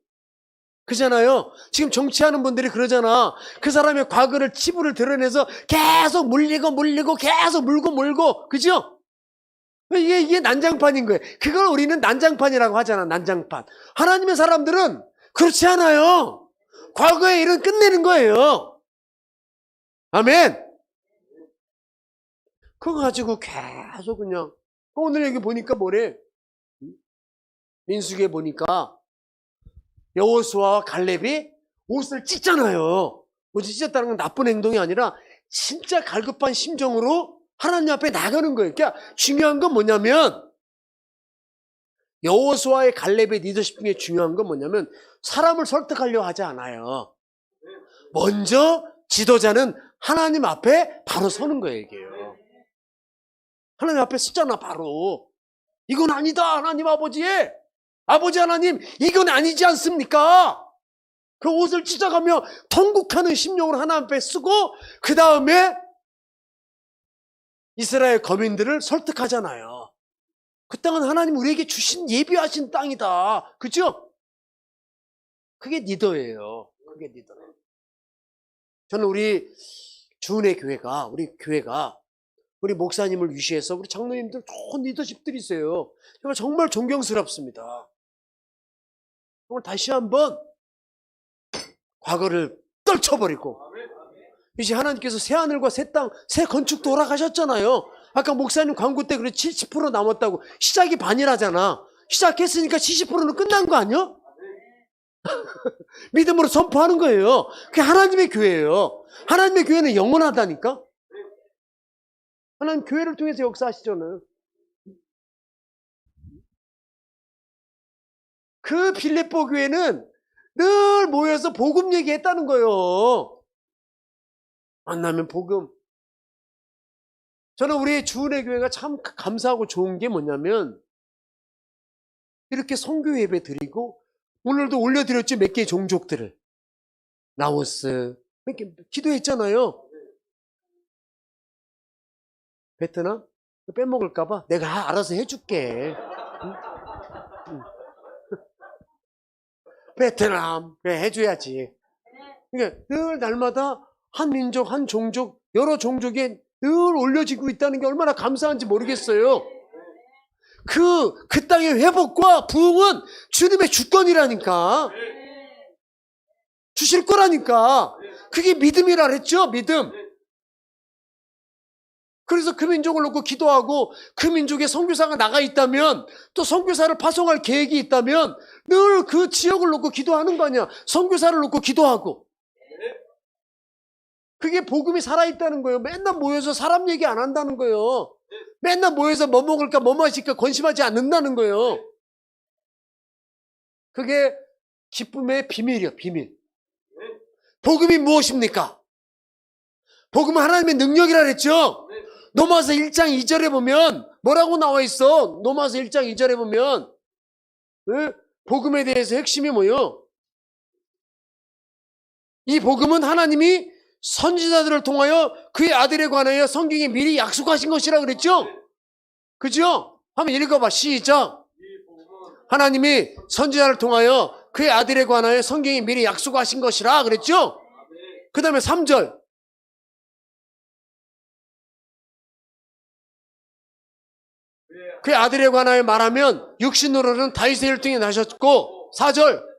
그잖아요. 지금 정치하는 분들이 그러잖아. 그 사람의 과거를 치부를 드러내서 계속 물리고 계속 물고 그죠? 이게 난장판인 거예요. 그걸 우리는 난장판이라고 하잖아. 난장판. 하나님의 사람들은 그렇지 않아요. 과거의 일은 끝내는 거예요. 아멘. 그거 가지고 계속 그냥. 오늘 여기 보니까 뭐래? 민수기에 보니까 여호수아와 갈렙이 옷을 찢잖아요. 옷을 찢었다는 건 나쁜 행동이 아니라 진짜 갈급한 심정으로 하나님 앞에 나가는 거예요. 그러니까 중요한 건 뭐냐면 여호수아의 갈렙의 리더십 중에 중요한 건 뭐냐면 사람을 설득하려 하지 않아요. 먼저 지도자는 하나님 앞에 바로 서는 거예요. 이게요. 하나님 앞에 서잖아 바로. 이건 아니다 하나님 아버지 하나님 이건 아니지 않습니까? 그 옷을 찢어가며 통곡하는 심령으로 하나님 앞에 쓰고 그 다음에 이스라엘 거민들을 설득하잖아요. 그 땅은 하나님 우리에게 주신 예비하신 땅이다. 그죠? 그게 리더예요. 그게 리더예요. 저는 우리 주은혜 교회가 우리 목사님을 위시해서 우리 장로님들 좋은 리더십들이 있어요. 제가 정말 존경스럽습니다. 오늘 다시 한번 과거를 떨쳐버리고 이제 하나님께서 새 하늘과 새 땅, 새 건축 돌아가셨잖아요. 아까 목사님 광고 때 그래 70% 남았다고. 시작이 반이라잖아. 시작했으니까 70%는 끝난 거 아니야? 믿음으로 선포하는 거예요. 그게 하나님의 교회예요. 하나님의 교회는 영원하다니까. 하나님 교회를 통해서 역사하시잖아요. 그 빌립보 교회는 늘 모여서 복음 얘기했다는 거예요. 만나면 복음. 저는 우리 주은혜 교회가 참 감사하고 좋은 게 뭐냐면 이렇게 선교 예배 드리고 오늘도 올려드렸죠. 몇 개의 종족들을. 라오스 이렇게 기도했잖아요. 베트남? 빼먹을까봐 내가 알아서 해줄게. 응? 베트남 그래 해줘야지. 그러니까 늘 날마다 한 민족, 한 종족, 여러 종족에 늘 올려지고 있다는 게 얼마나 감사한지 모르겠어요. 그 땅의 회복과 부흥은 주님의 주권이라니까. 주실 거라니까. 그게 믿음이라 그랬죠. 믿음. 그래서 그 민족을 놓고 기도하고 그 민족에 선교사가 나가 있다면 또 선교사를 파송할 계획이 있다면 늘 그 지역을 놓고 기도하는 거 아니야. 선교사를 놓고 기도하고. 그게 복음이 살아있다는 거예요. 맨날 모여서 사람 얘기 안 한다는 거예요. 맨날 모여서 뭐 먹을까 뭐 마실까 관심하지 않는다는 거예요. 그게 기쁨의 비밀이에요. 비밀. 복음이 무엇입니까? 복음은 하나님의 능력이라 그랬죠. 로마서 1장 2절에 보면 뭐라고 나와 있어? 로마서 1장 2절에 보면 복음에 대해서 핵심이 뭐예요? 이 복음은 하나님이 선지자들을 통하여 그의 아들에 관하여 성경에 미리 약속하신 것이라 그랬죠? 그죠? 한번 읽어봐. 시작. 하나님이 선지자를 통하여 그의 아들에 관하여 성경에 미리 약속하신 것이라 그랬죠? 그 다음에 3절. 그의 아들에 관하여 말하면 육신으로는 다윗의 혈통이 나셨고 4절.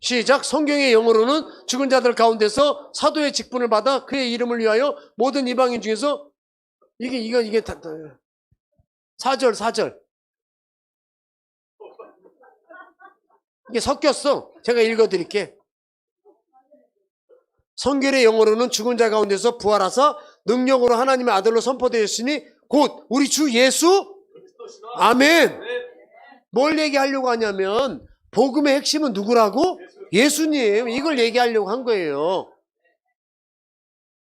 시작. 성경의 영어로는 죽은 자들 가운데서 사도의 직분을 받아 그의 이름을 위하여 모든 이방인 중에서 이게 다 4절. 이게 섞였어. 제가 읽어드릴게. 성결의 영어로는 죽은 자 가운데서 부활하사 능력으로 하나님의 아들로 선포되었으니 곧 우리 주 예수. 아멘. 뭘 얘기하려고 하냐면 복음의 핵심은 누구라고? 예수님. 이걸 얘기하려고 한 거예요.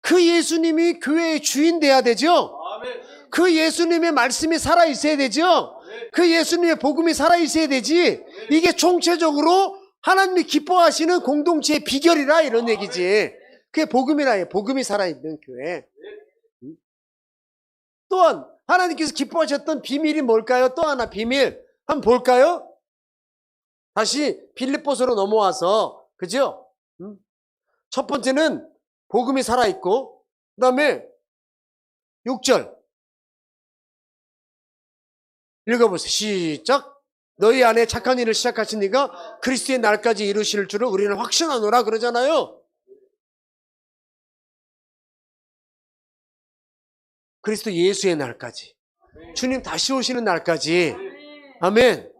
그 예수님이 교회의 주인 돼야 되죠. 그 예수님의 말씀이 살아있어야 되죠. 그 예수님의 복음이 살아있어야 되지. 이게 총체적으로 하나님이 기뻐하시는 공동체의 비결이라 이런 얘기지. 그게 복음이라 해요. 복음이 살아있는 교회. 또한 하나님께서 기뻐하셨던 비밀이 뭘까요? 또 하나 비밀 한번 볼까요? 다시 빌립보서로 넘어와서 그죠? 첫 번째는 복음이 살아있고 그 다음에 6절 읽어보세요. 시작. 너희 안에 착한 일을 시작하신 이가 그리스도의 날까지 이루실 줄을 우리는 확신하노라 그러잖아요. 그리스도 예수의 날까지. 주님 다시 오시는 날까지. 아멘.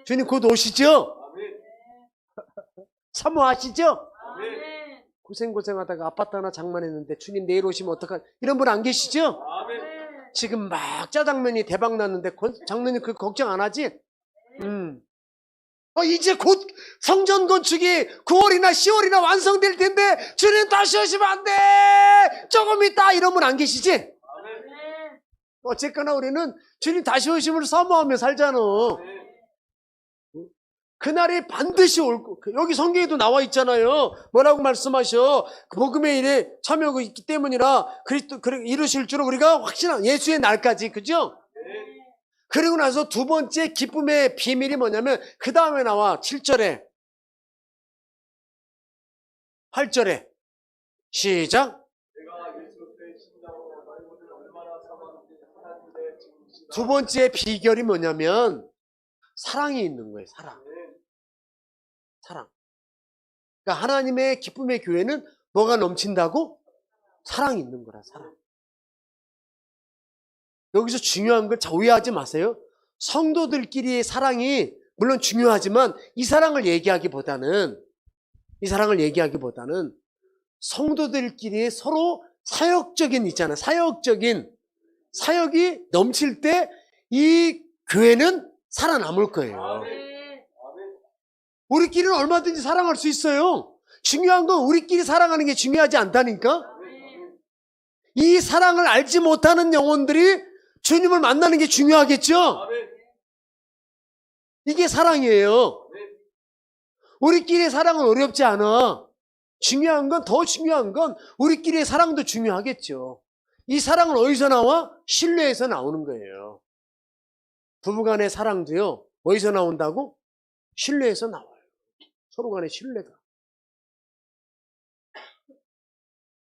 주님 곧 오시죠? 사모하시죠? 고생하다가 아파트 하나 장만했는데 주님 내일 오시면 어떡하, 이런 분 안 계시죠? 지금 막 짜장면이 대박 났는데 장로님 그 걱정 안 하지? 이제 곧 성전 건축이 9월이나 10월이나 완성될 텐데 주님 다시 오시면 안 돼! 조금 있다! 이런 분 안 계시지? 어쨌거나 우리는 주님 다시 오심을 사모하며 살잖아. 그날이 반드시 올 거. 여기 성경에도 나와 있잖아요. 뭐라고 말씀하셔? 복음의 일에 참여하고 있기 때문이라 그리스도 이루실 줄을 우리가 확신한 예수의 날까지, 그죠? 그리고 나서 두 번째 기쁨의 비밀이 뭐냐면 그 다음에 나와 7절에 8절에 시작. 두 번째 비결이 뭐냐면 사랑이 있는 거예요. 사랑. 그러니까 하나님의 기쁨의 교회는 뭐가 넘친다고? 사랑이 있는 거라. 사랑. 여기서 중요한 걸 오해하지 마세요. 성도들끼리의 사랑이 물론 중요하지만 이 사랑을 얘기하기보다는 성도들끼리의 서로 사역적인 있잖아요. 사역이 넘칠 때 이 교회는 살아남을 거예요. 우리끼리는 얼마든지 사랑할 수 있어요. 중요한 건 우리끼리 사랑하는 게 중요하지 않다니까. 이 사랑을 알지 못하는 영혼들이 주님을 만나는 게 중요하겠죠. 이게 사랑이에요. 우리끼리의 사랑은 어렵지 않아. 더 중요한 건 우리끼리의 사랑도 중요하겠죠. 이 사랑은 어디서 나와? 신뢰에서 나오는 거예요. 부부간의 사랑도요, 어디서 나온다고? 신뢰에서 나와요. 서로 간의 신뢰가.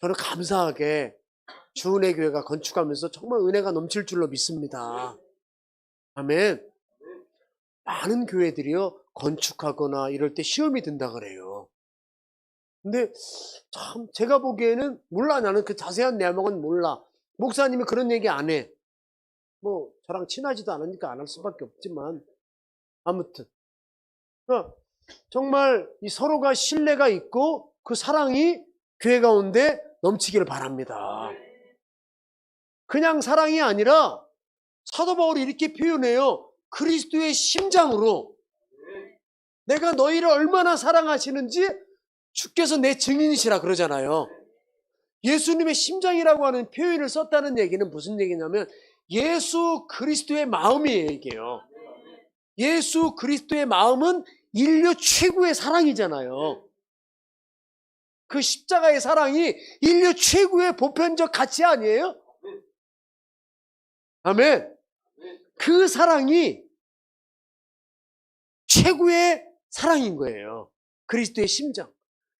저는 감사하게 주은혜 교회가 건축하면서 정말 은혜가 넘칠 줄로 믿습니다. 아멘. 많은 교회들이요, 건축하거나 이럴 때 시험이 든다 그래요. 근데 참 제가 보기에는 몰라. 나는 그 자세한 내용은 몰라. 목사님이 그런 얘기 안 해. 뭐 저랑 친하지도 않으니까 안 할 수밖에 없지만 아무튼 정말 이 서로가 신뢰가 있고 그 사랑이 교회 가운데 넘치기를 바랍니다. 그냥 사랑이 아니라 사도 바울이 이렇게 표현해요. 그리스도의 심장으로 내가 너희를 얼마나 사랑하시는지 주께서 내 증인이시라 그러잖아요. 예수님의 심장이라고 하는 표현을 썼다는 얘기는 무슨 얘기냐면 예수 그리스도의 마음이에요. 이게요. 예수 그리스도의 마음은 인류 최고의 사랑이잖아요. 그 십자가의 사랑이 인류 최고의 보편적 가치 아니에요? 아멘. 그 사랑이 최고의 사랑인 거예요. 그리스도의 심장.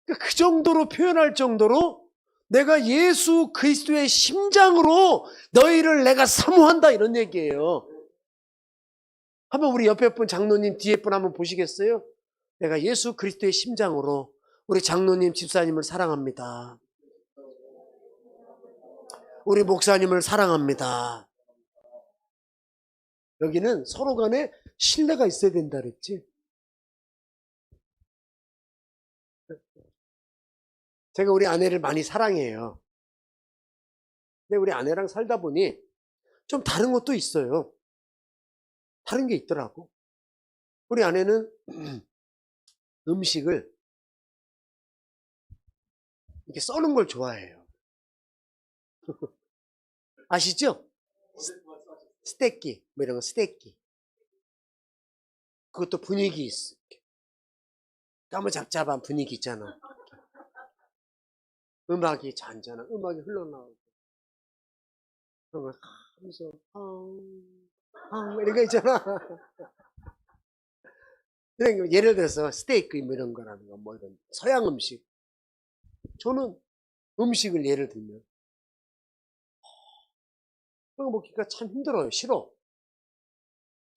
그 정도로 표현할 정도로 내가 예수 그리스도의 심장으로 너희를 내가 사모한다 이런 얘기예요. 한번 우리 옆에 분 장로님 뒤에 분 한번 보시겠어요? 내가 예수 그리스도의 심장으로 우리 장로님 집사님을 사랑합니다. 우리 목사님을 사랑합니다. 여기는 서로 간에 신뢰가 있어야 된다 그랬지. 제가 우리 아내를 많이 사랑해요. 근데 우리 아내랑 살다 보니 좀 다른 것도 있어요. 다른 게 있더라고. 우리 아내는 음식을 이렇게 써는 걸 좋아해요. 아시죠? 스테이키, 뭐 이런 거 스테이키. 그것도 분위기 있어. 까무잡잡한 분위기 있잖아. 음악이 잔잔한 음악이 흘러나오고 그런 걸 하면서 이런 거 있잖아. 예를 들어서 스테이크 뭐 이런 거라는 거, 뭐 이런 서양 음식. 저는 음식을 예를 들면 그런 거 먹기가 참 힘들어요. 싫어.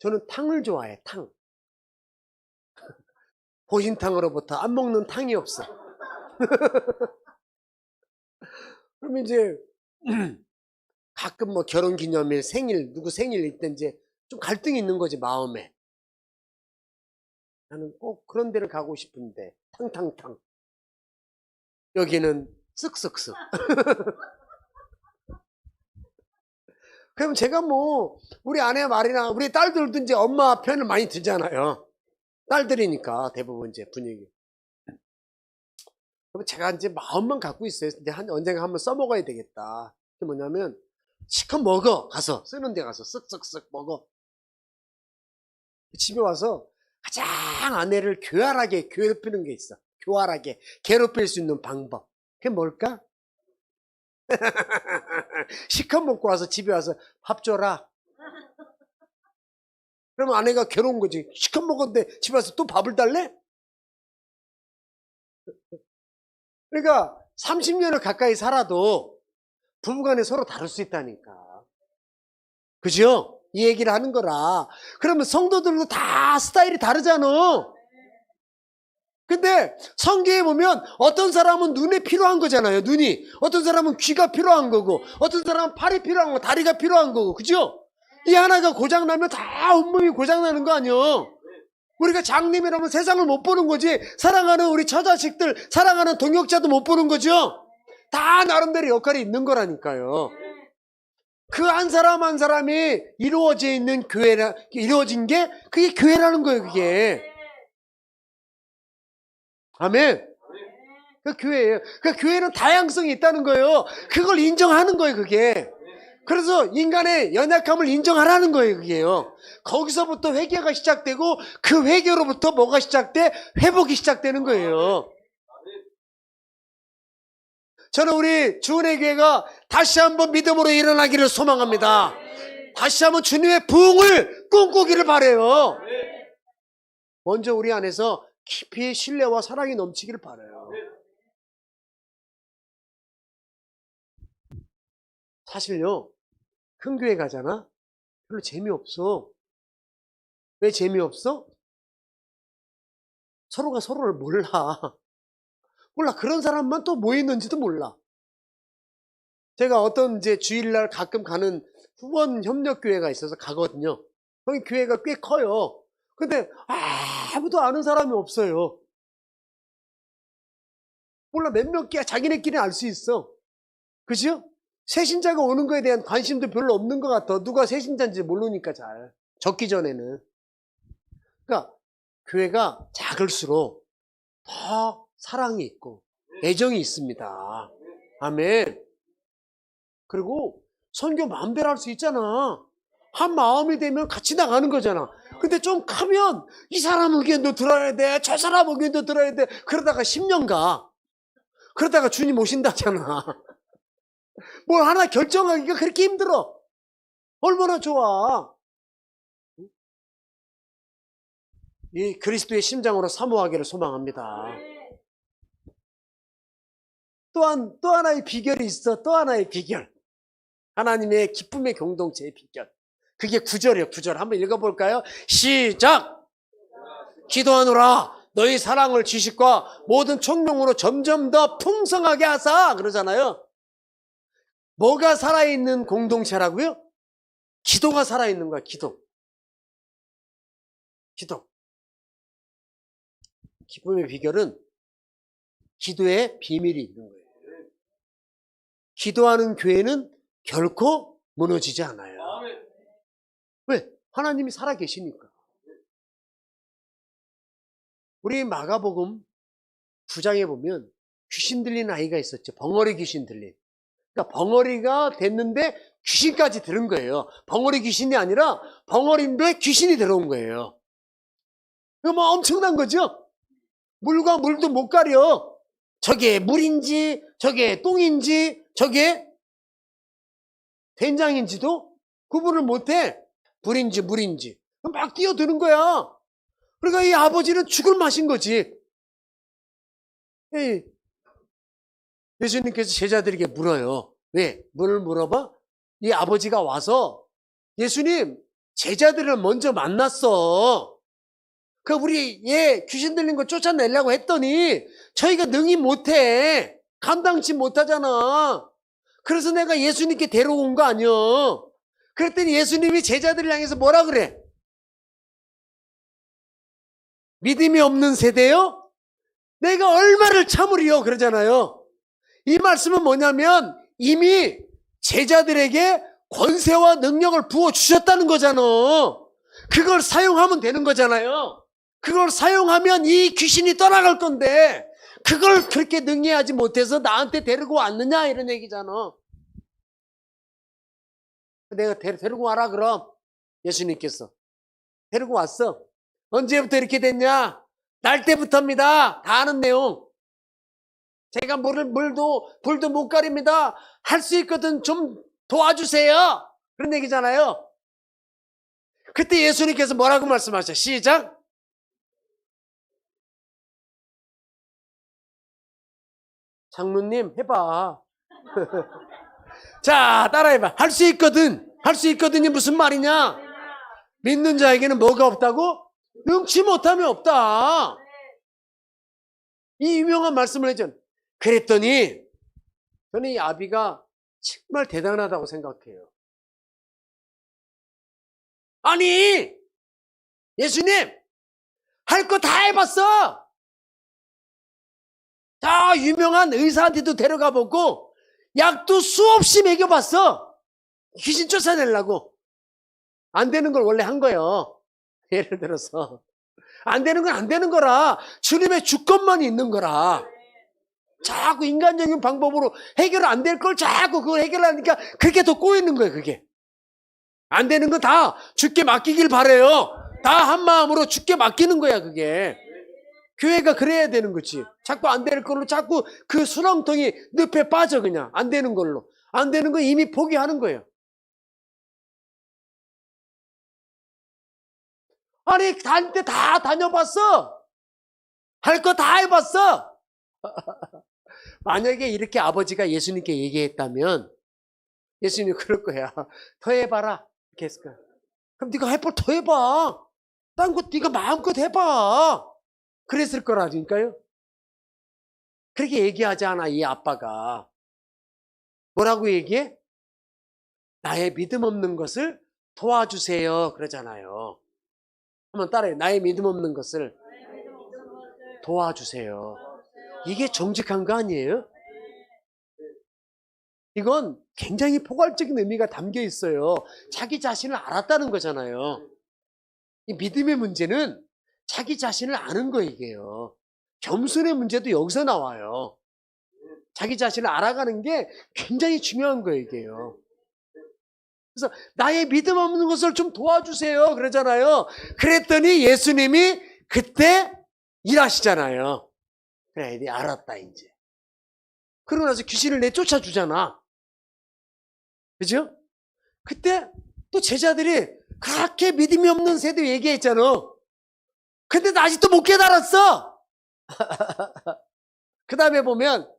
저는 탕을 좋아해. 탕. 보신탕으로부터 안 먹는 탕이 없어. 그러면 이제 가끔 뭐 결혼기념일, 생일, 누구 생일 있든지 좀 갈등이 있는 거지, 마음에. 나는 꼭 그런 데를 가고 싶은데 탕탕탕. 여기는 쓱쓱쓱. 그럼 제가 뭐 우리 아내 말이나 우리 딸들도 이제 엄마 편을 많이 들잖아요. 딸들이니까 대부분 이제 분위기. 그럼 제가 이제 마음만 갖고 있어요. 이제 언젠가 한번 써먹어야 되겠다. 그게 뭐냐면 시컷 먹어. 가서 쓰는 데 가서 쓱쓱쓱 먹어. 집에 와서 가장 아내를 교활하게 괴롭히는 게 있어. 교활하게 괴롭힐 수 있는 방법. 그게 뭘까? 시컷 먹고 와서 집에 와서 밥 줘라. 그러면 아내가 괴로운 거지. 시컷 먹었는데 집에 와서 또 밥을 달래? 그러니까 30년을 가까이 살아도 부부간에 서로 다를 수 있다니까. 그죠? 이 얘기를 하는 거라. 그러면 성도들도 다 스타일이 다르잖아. 근데 성경에 보면 어떤 사람은 눈에 필요한 거잖아요. 눈이. 어떤 사람은 귀가 필요한 거고, 어떤 사람은 팔이 필요한 거, 다리가 필요한 거고. 그죠? 이 하나가 고장나면 다 온몸이 고장나는 거 아니에요. 우리가 장님이라면 세상을 못 보는 거지. 사랑하는 우리 처자식들, 사랑하는 동역자도 못 보는 거죠. 다 나름대로 역할이 있는 거라니까요. 그 한 사람 한 사람이 이루어져 있는 교회라, 이루어진 게 그게 교회라는 거예요. 그게. 아멘. 그 교회예요. 그 교회는 다양성이 있다는 거예요. 그걸 인정하는 거예요. 그게. 그래서 인간의 연약함을 인정하라는 거예요. 그게요. 거기서부터 회개가 시작되고 그 회개로부터 뭐가 시작돼? 회복이 시작되는 거예요. 저는 우리 주은혜 교회가 다시 한번 믿음으로 일어나기를 소망합니다. 다시 한번 주님의 부흥을 꿈꾸기를 바라요. 먼저 우리 안에서 깊이 신뢰와 사랑이 넘치기를 바라요. 사실요, 큰 교회 가잖아? 별로 재미없어. 왜 재미없어? 서로가 서로를 몰라. 몰라. 그런 사람만 또 뭐 있는지도 몰라. 제가 어떤 이제 주일날 가끔 가는 후원 협력교회가 있어서 가거든요. 거기 교회가 꽤 커요. 근데 아무도 아는 사람이 없어요. 몰라. 몇몇 개 자기네끼리 알 수 있어. 그죠? 새신자가 오는 거에 대한 관심도 별로 없는 것 같아. 누가 새신자인지 모르니까 잘. 적기 전에는. 그러니까 교회가 작을수록 더 사랑이 있고 애정이 있습니다. 아멘. 그리고 선교 마음대로 할 수 있잖아. 한 마음이 되면 같이 나가는 거잖아. 근데 좀 크면 이 사람 의견도 들어야 돼. 저 사람 의견도 들어야 돼. 그러다가 10년 가. 그러다가 주님 오신다잖아. 뭘 하나 결정하기가 그렇게 힘들어. 얼마나 좋아. 이 그리스도의 심장으로 사모하기를 소망합니다. 또 하나의 비결이 있어. 또 하나의 비결. 하나님의 기쁨의 공동체의 비결. 그게 9절이에요. 9절 한번 읽어볼까요? 시작! 기도하노라 너희 사랑을 지식과 모든 총명으로 점점 더 풍성하게 하사. 그러잖아요. 뭐가 살아있는 공동체라고요? 기도가 살아있는 거야. 기도. 기쁨의 비결은 기도에 비밀이 있는 거예요. 기도하는 교회는 결코 무너지지 않아요. 왜? 하나님이 살아계시니까. 우리 마가복음 9장에 보면 귀신 들린 아이가 있었죠. 벙어리 귀신 들린. 그러니까 벙어리가 됐는데 귀신까지 들은 거예요. 벙어리 귀신이 아니라 벙어리인데 귀신이 들어온 거예요. 이거 뭐 엄청난 거죠? 물과 물도 못 가려. 저게 물인지 저게 똥인지 저게 된장인지도 구분을 못해. 불인지 물인지 막 뛰어드는 거야. 그러니까 이 아버지는 죽을 맛인 거지. 예수님께서 제자들에게 물어요. 왜? 뭘 물어봐? 이 아버지가 와서 예수님 제자들을 먼저 만났어. 우리 얘 귀신 들린 거 쫓아내려고 했더니 저희가 능히 못해. 감당치 못하잖아. 그래서 내가 예수님께 데려온 거 아니야. 그랬더니 예수님이 제자들을 향해서 뭐라 그래? 믿음이 없는 세대요? 내가 얼마를 참으리요? 그러잖아요. 이 말씀은 뭐냐면 이미 제자들에게 권세와 능력을 부어주셨다는 거잖아. 그걸 사용하면 되는 거잖아요. 그걸 사용하면 이 귀신이 떠나갈 건데 그걸 그렇게 능히하지 못해서 나한테 데리고 왔느냐 이런 얘기잖아. 내가 데리고 와라 그럼. 예수님께서 데리고 왔어. 언제부터 이렇게 됐냐? 날 때부터입니다. 다 아는 내용. 제가 불도 못 가립니다. 할 수 있거든 좀 도와주세요. 그런 얘기잖아요. 그때 예수님께서 뭐라고 말씀하셨어요? 시작. 장로님 해봐. 자, 따라해봐. 할 수 있거든. 할 수 있거든이 무슨 말이냐? 믿는 자에게는 뭐가 없다고? 능치 못함이 없다. 이 유명한 말씀을 했잖아요. 그랬더니 저는 이 아비가 정말 대단하다고 생각해요. 아니 예수님 할 거 다 해봤어. 다 유명한 의사한테도 데려가 보고 약도 수없이 먹여봤어. 귀신 쫓아내려고. 안 되는 걸 원래 한 거예요. 예를 들어서 안 되는 건 안 되는 거라. 주님의 주권만 있는 거라. 자꾸 인간적인 방법으로 해결 안 될 걸 자꾸 그걸 해결하니까 그게 더 꼬이는 거예요. 그게 안 되는 건 다 주께 맡기길 바래요. 다 한 마음으로 주께 맡기는 거야. 그게 교회가 그래야 되는 거지. 자꾸 안 될 걸로 자꾸 그 수렁통이 늪에 빠져. 그냥 안 되는 걸로. 안 되는 거 이미 포기하는 거예요. 아니 다닐 때 다 다녀봤어. 할 거 다 해봤어. 만약에 이렇게 아버지가 예수님께 얘기했다면 예수님이 그럴 거야. 더 해봐라. 이렇게 했을 거야. 그럼 네가 할 걸 더 해봐. 딴 거 네가 마음껏 해봐. 그랬을 거라니까요. 그렇게 얘기하지 않아. 이 아빠가. 뭐라고 얘기해? 나의 믿음 없는 것을 도와주세요. 그러잖아요. 한번 따라해. 나의 믿음 없는 것을 도와주세요. 이게 정직한 거 아니에요? 이건 굉장히 포괄적인 의미가 담겨 있어요. 자기 자신을 알았다는 거잖아요. 이 믿음의 문제는 자기 자신을 아는 거 이게요. 겸손의 문제도 여기서 나와요. 자기 자신을 알아가는 게 굉장히 중요한 거예요, 이게요. 그래서 나의 믿음 없는 것을 좀 도와주세요. 그러잖아요. 그랬더니 예수님이 그때 일하시잖아요. 그래, 네 알았다, 이제. 그러고 나서 귀신을 내쫓아 주잖아. 그죠? 그때 또 제자들이 그렇게 믿음이 없는 새도 얘기했잖아. 근데 나 아직도 못 깨달았어. 그 다음에 보면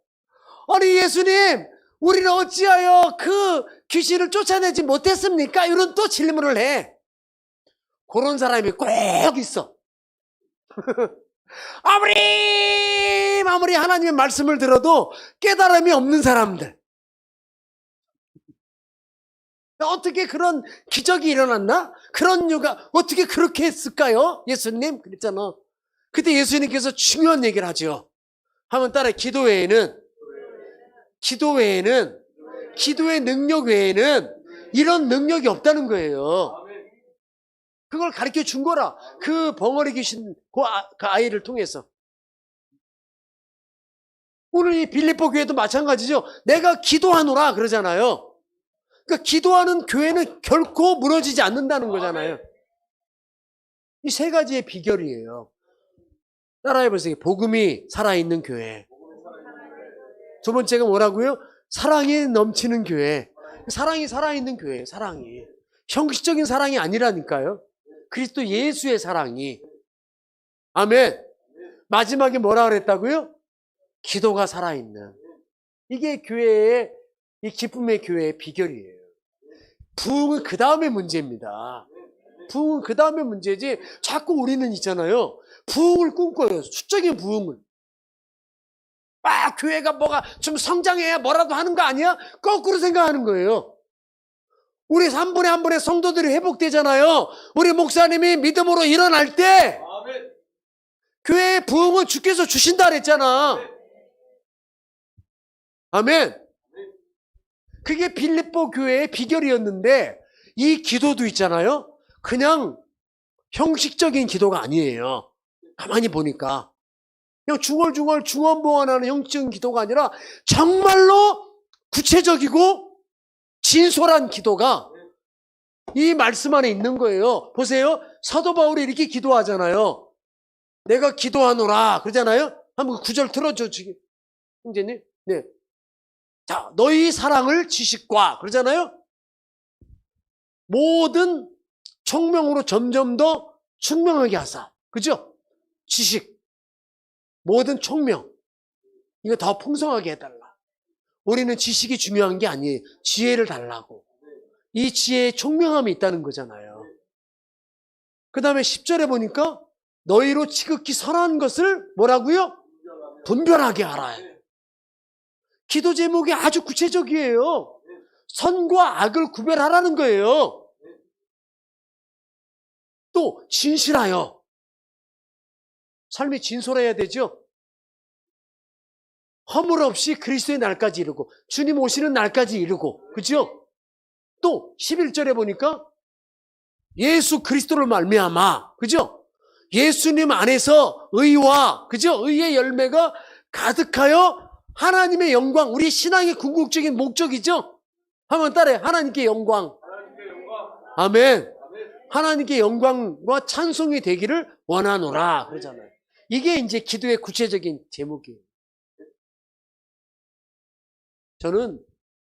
아니 예수님 우리는 어찌하여 그 귀신을 쫓아내지 못했습니까? 이런 또 질문을 해. 그런 사람이 꼭 있어. 아무리 하나님의 말씀을 들어도 깨달음이 없는 사람들. 어떻게 그런 기적이 일어났나? 그런 이유가 어떻게 그렇게 했을까요? 예수님 그랬잖아. 그때 예수님께서 중요한 얘기를 하죠. 한번 따라 기도의 능력 외에는 이런 능력이 없다는 거예요. 그걸 가르쳐 준 거라. 그 벙어리 귀신 그 아이를 통해서. 오늘 이 빌립보 교회도 마찬가지죠. 내가 기도하노라 그러잖아요. 그러니까 기도하는 교회는 결코 무너지지 않는다는 거잖아요. 이 세 가지의 비결이에요. 따라해보세요. 복음이 살아있는 교회. 두 번째가 뭐라고요? 사랑이 넘치는 교회. 사랑이 살아있는 교회예요. 사랑이. 형식적인 사랑이 아니라니까요. 그리스도 예수의 사랑이. 아멘. 마지막에 뭐라 그랬다고요? 기도가 살아있는. 이게 교회의 이 기쁨의 교회의 비결이에요. 부흥은 그 다음에 문제입니다. 부흥은 그 다음에 문제지. 자꾸 우리는 있잖아요. 부흥을 꿈꿔요. 수적인 부흥을. 교회가 뭐가 좀 성장해야 뭐라도 하는 거 아니야? 거꾸로 생각하는 거예요. 우리 한 분에 한 분의 성도들이 회복되잖아요. 우리 목사님이 믿음으로 일어날 때 교회의 부흥은 주께서 주신다 그랬잖아. 아멘. 그게 빌립보 교회의 비결이었는데 이 기도도 있잖아요. 그냥 형식적인 기도가 아니에요. 가만히 보니까 그냥 중얼중얼 중언부언하는 형식적인 기도가 아니라 정말로 구체적이고 진솔한 기도가 이 말씀 안에 있는 거예요. 보세요. 사도 바울이 이렇게 기도하잖아요. 내가 기도하노라 그러잖아요. 한번 구절 틀어줘 주기 형제님. 네. 자, 너희 사랑을 지식과 그러잖아요. 모든 총명으로 점점 더 충명하게 하사. 그죠? 지식. 모든 총명. 이거 더 풍성하게 해달라. 우리는 지식이 중요한 게 아니에요. 지혜를 달라고. 이 지혜에 총명함이 있다는 거잖아요. 그 다음에 10절에 보니까 너희로 지극히 선한 것을 뭐라고요? 분별하게 하라. 기도 제목이 아주 구체적이에요. 선과 악을 구별하라는 거예요. 또 진실하여. 삶이 진솔해야 되죠. 허물 없이 그리스도의 날까지 이루고 주님 오시는 날까지 이루고 그죠? 또 11절에 보니까 예수 그리스도를 말미암아 그죠? 예수님 안에서 의와 그죠? 의의 열매가 가득하여 하나님의 영광, 우리 신앙의 궁극적인 목적이죠? 한번 따라해. 하나님께 영광. 아멘. 하나님께 영광과 찬송이 되기를 원하노라 그러잖아요. 이게 이제 기도의 구체적인 제목이에요. 저는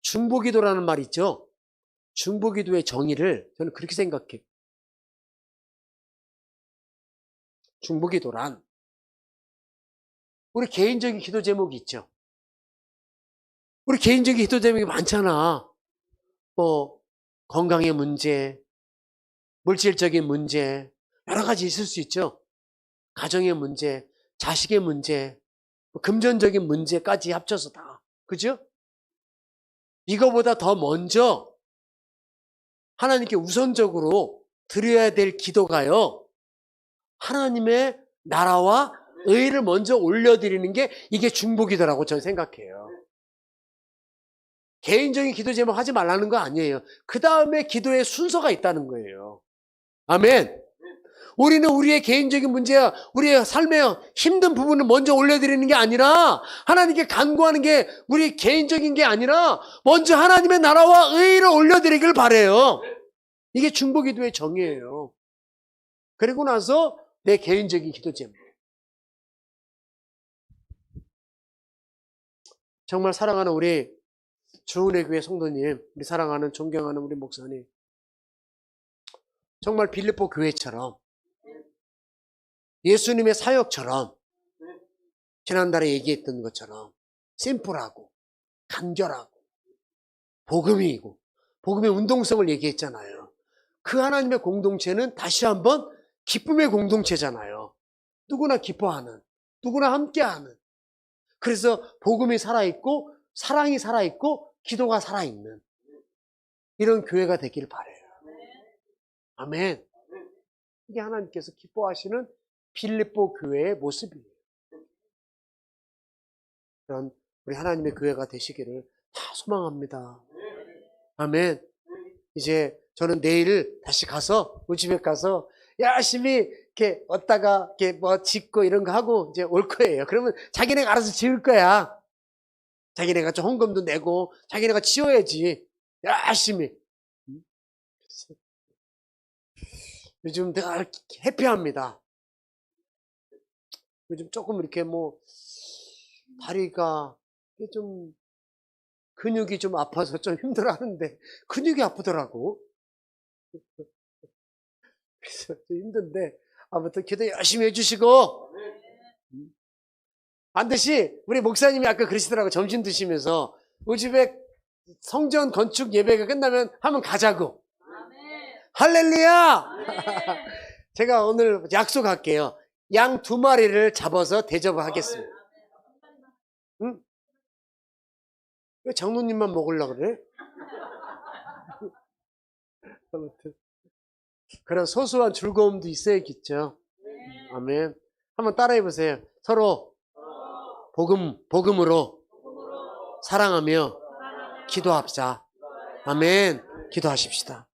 중보기도라는 말 있죠. 중보기도의 정의를 저는 그렇게 생각해요. 중보기도란 우리 개인적인 기도 제목이 있죠. 우리 개인적인 기도 제목이 많잖아. 뭐 건강의 문제, 물질적인 문제 여러 가지 있을 수 있죠. 가정의 문제, 자식의 문제, 금전적인 문제까지 합쳐서 다. 그죠? 이거보다 더 먼저 하나님께 우선적으로 드려야 될 기도가요. 하나님의 나라와 의를 먼저 올려드리는 게 이게 중보기도라고 저는 생각해요. 개인적인 기도 제목 하지 말라는 거 아니에요. 그 다음에 기도의 순서가 있다는 거예요. 아멘. 우리는 우리의 개인적인 문제야, 우리의 삶의 힘든 부분을 먼저 올려드리는 게 아니라 하나님께 간구하는 게 우리 개인적인 게 아니라 먼저 하나님의 나라와 의를 올려드리길 바라요. 이게 중보기도의 정의예요. 그리고 나서 내 개인적인 기도 제목. 정말 사랑하는 우리 주은혜 교회 성도님, 우리 사랑하는 존경하는 우리 목사님, 정말 빌립보 교회처럼 예수님의 사역처럼 지난달에 얘기했던 것처럼 심플하고 간결하고 복음이고 복음의 운동성을 얘기했잖아요. 그 하나님의 공동체는 다시 한번 기쁨의 공동체잖아요. 누구나 기뻐하는, 누구나 함께하는. 그래서 복음이 살아있고 사랑이 살아있고 기도가 살아있는 이런 교회가 되기를 바라요. 아멘. 이게 하나님께서 기뻐하시는 빌립보 교회의 모습이에요. 그런 우리 하나님의 교회가 되시기를 다 소망합니다. 아멘. 이제 저는 내일 다시 가서 우리 집에 가서 열심히 이렇게 얻다가 이렇게 뭐 짓고 이런 거 하고 이제 올 거예요. 그러면 자기네가 알아서 지을 거야. 자기네가 좀 헌금도 내고 자기네가 지어야지. 열심히. 요즘 늘 해피합니다. 요즘 조금 이렇게 뭐 다리가 좀 근육이 좀 아파서 좀 힘들어하는데 근육이 아프더라고. 그래서 좀 힘든데 아무튼 기도 열심히 해주시고 반드시 우리 목사님이 아까 그러시더라고. 점심 드시면서 우리 집에 성전 건축 예배가 끝나면 한번 가자고. 할렐루야. 제가 오늘 약속할게요. 양 2마리를 잡아서 대접을 하겠습니다. 응? 왜 장로님만 먹으려고 그래? 아무튼 그런 소소한 즐거움도 있어야겠죠. 아멘. 한번 따라해 보세요. 서로 복음으로 사랑하며 기도합시다. 아멘. 기도하십시다.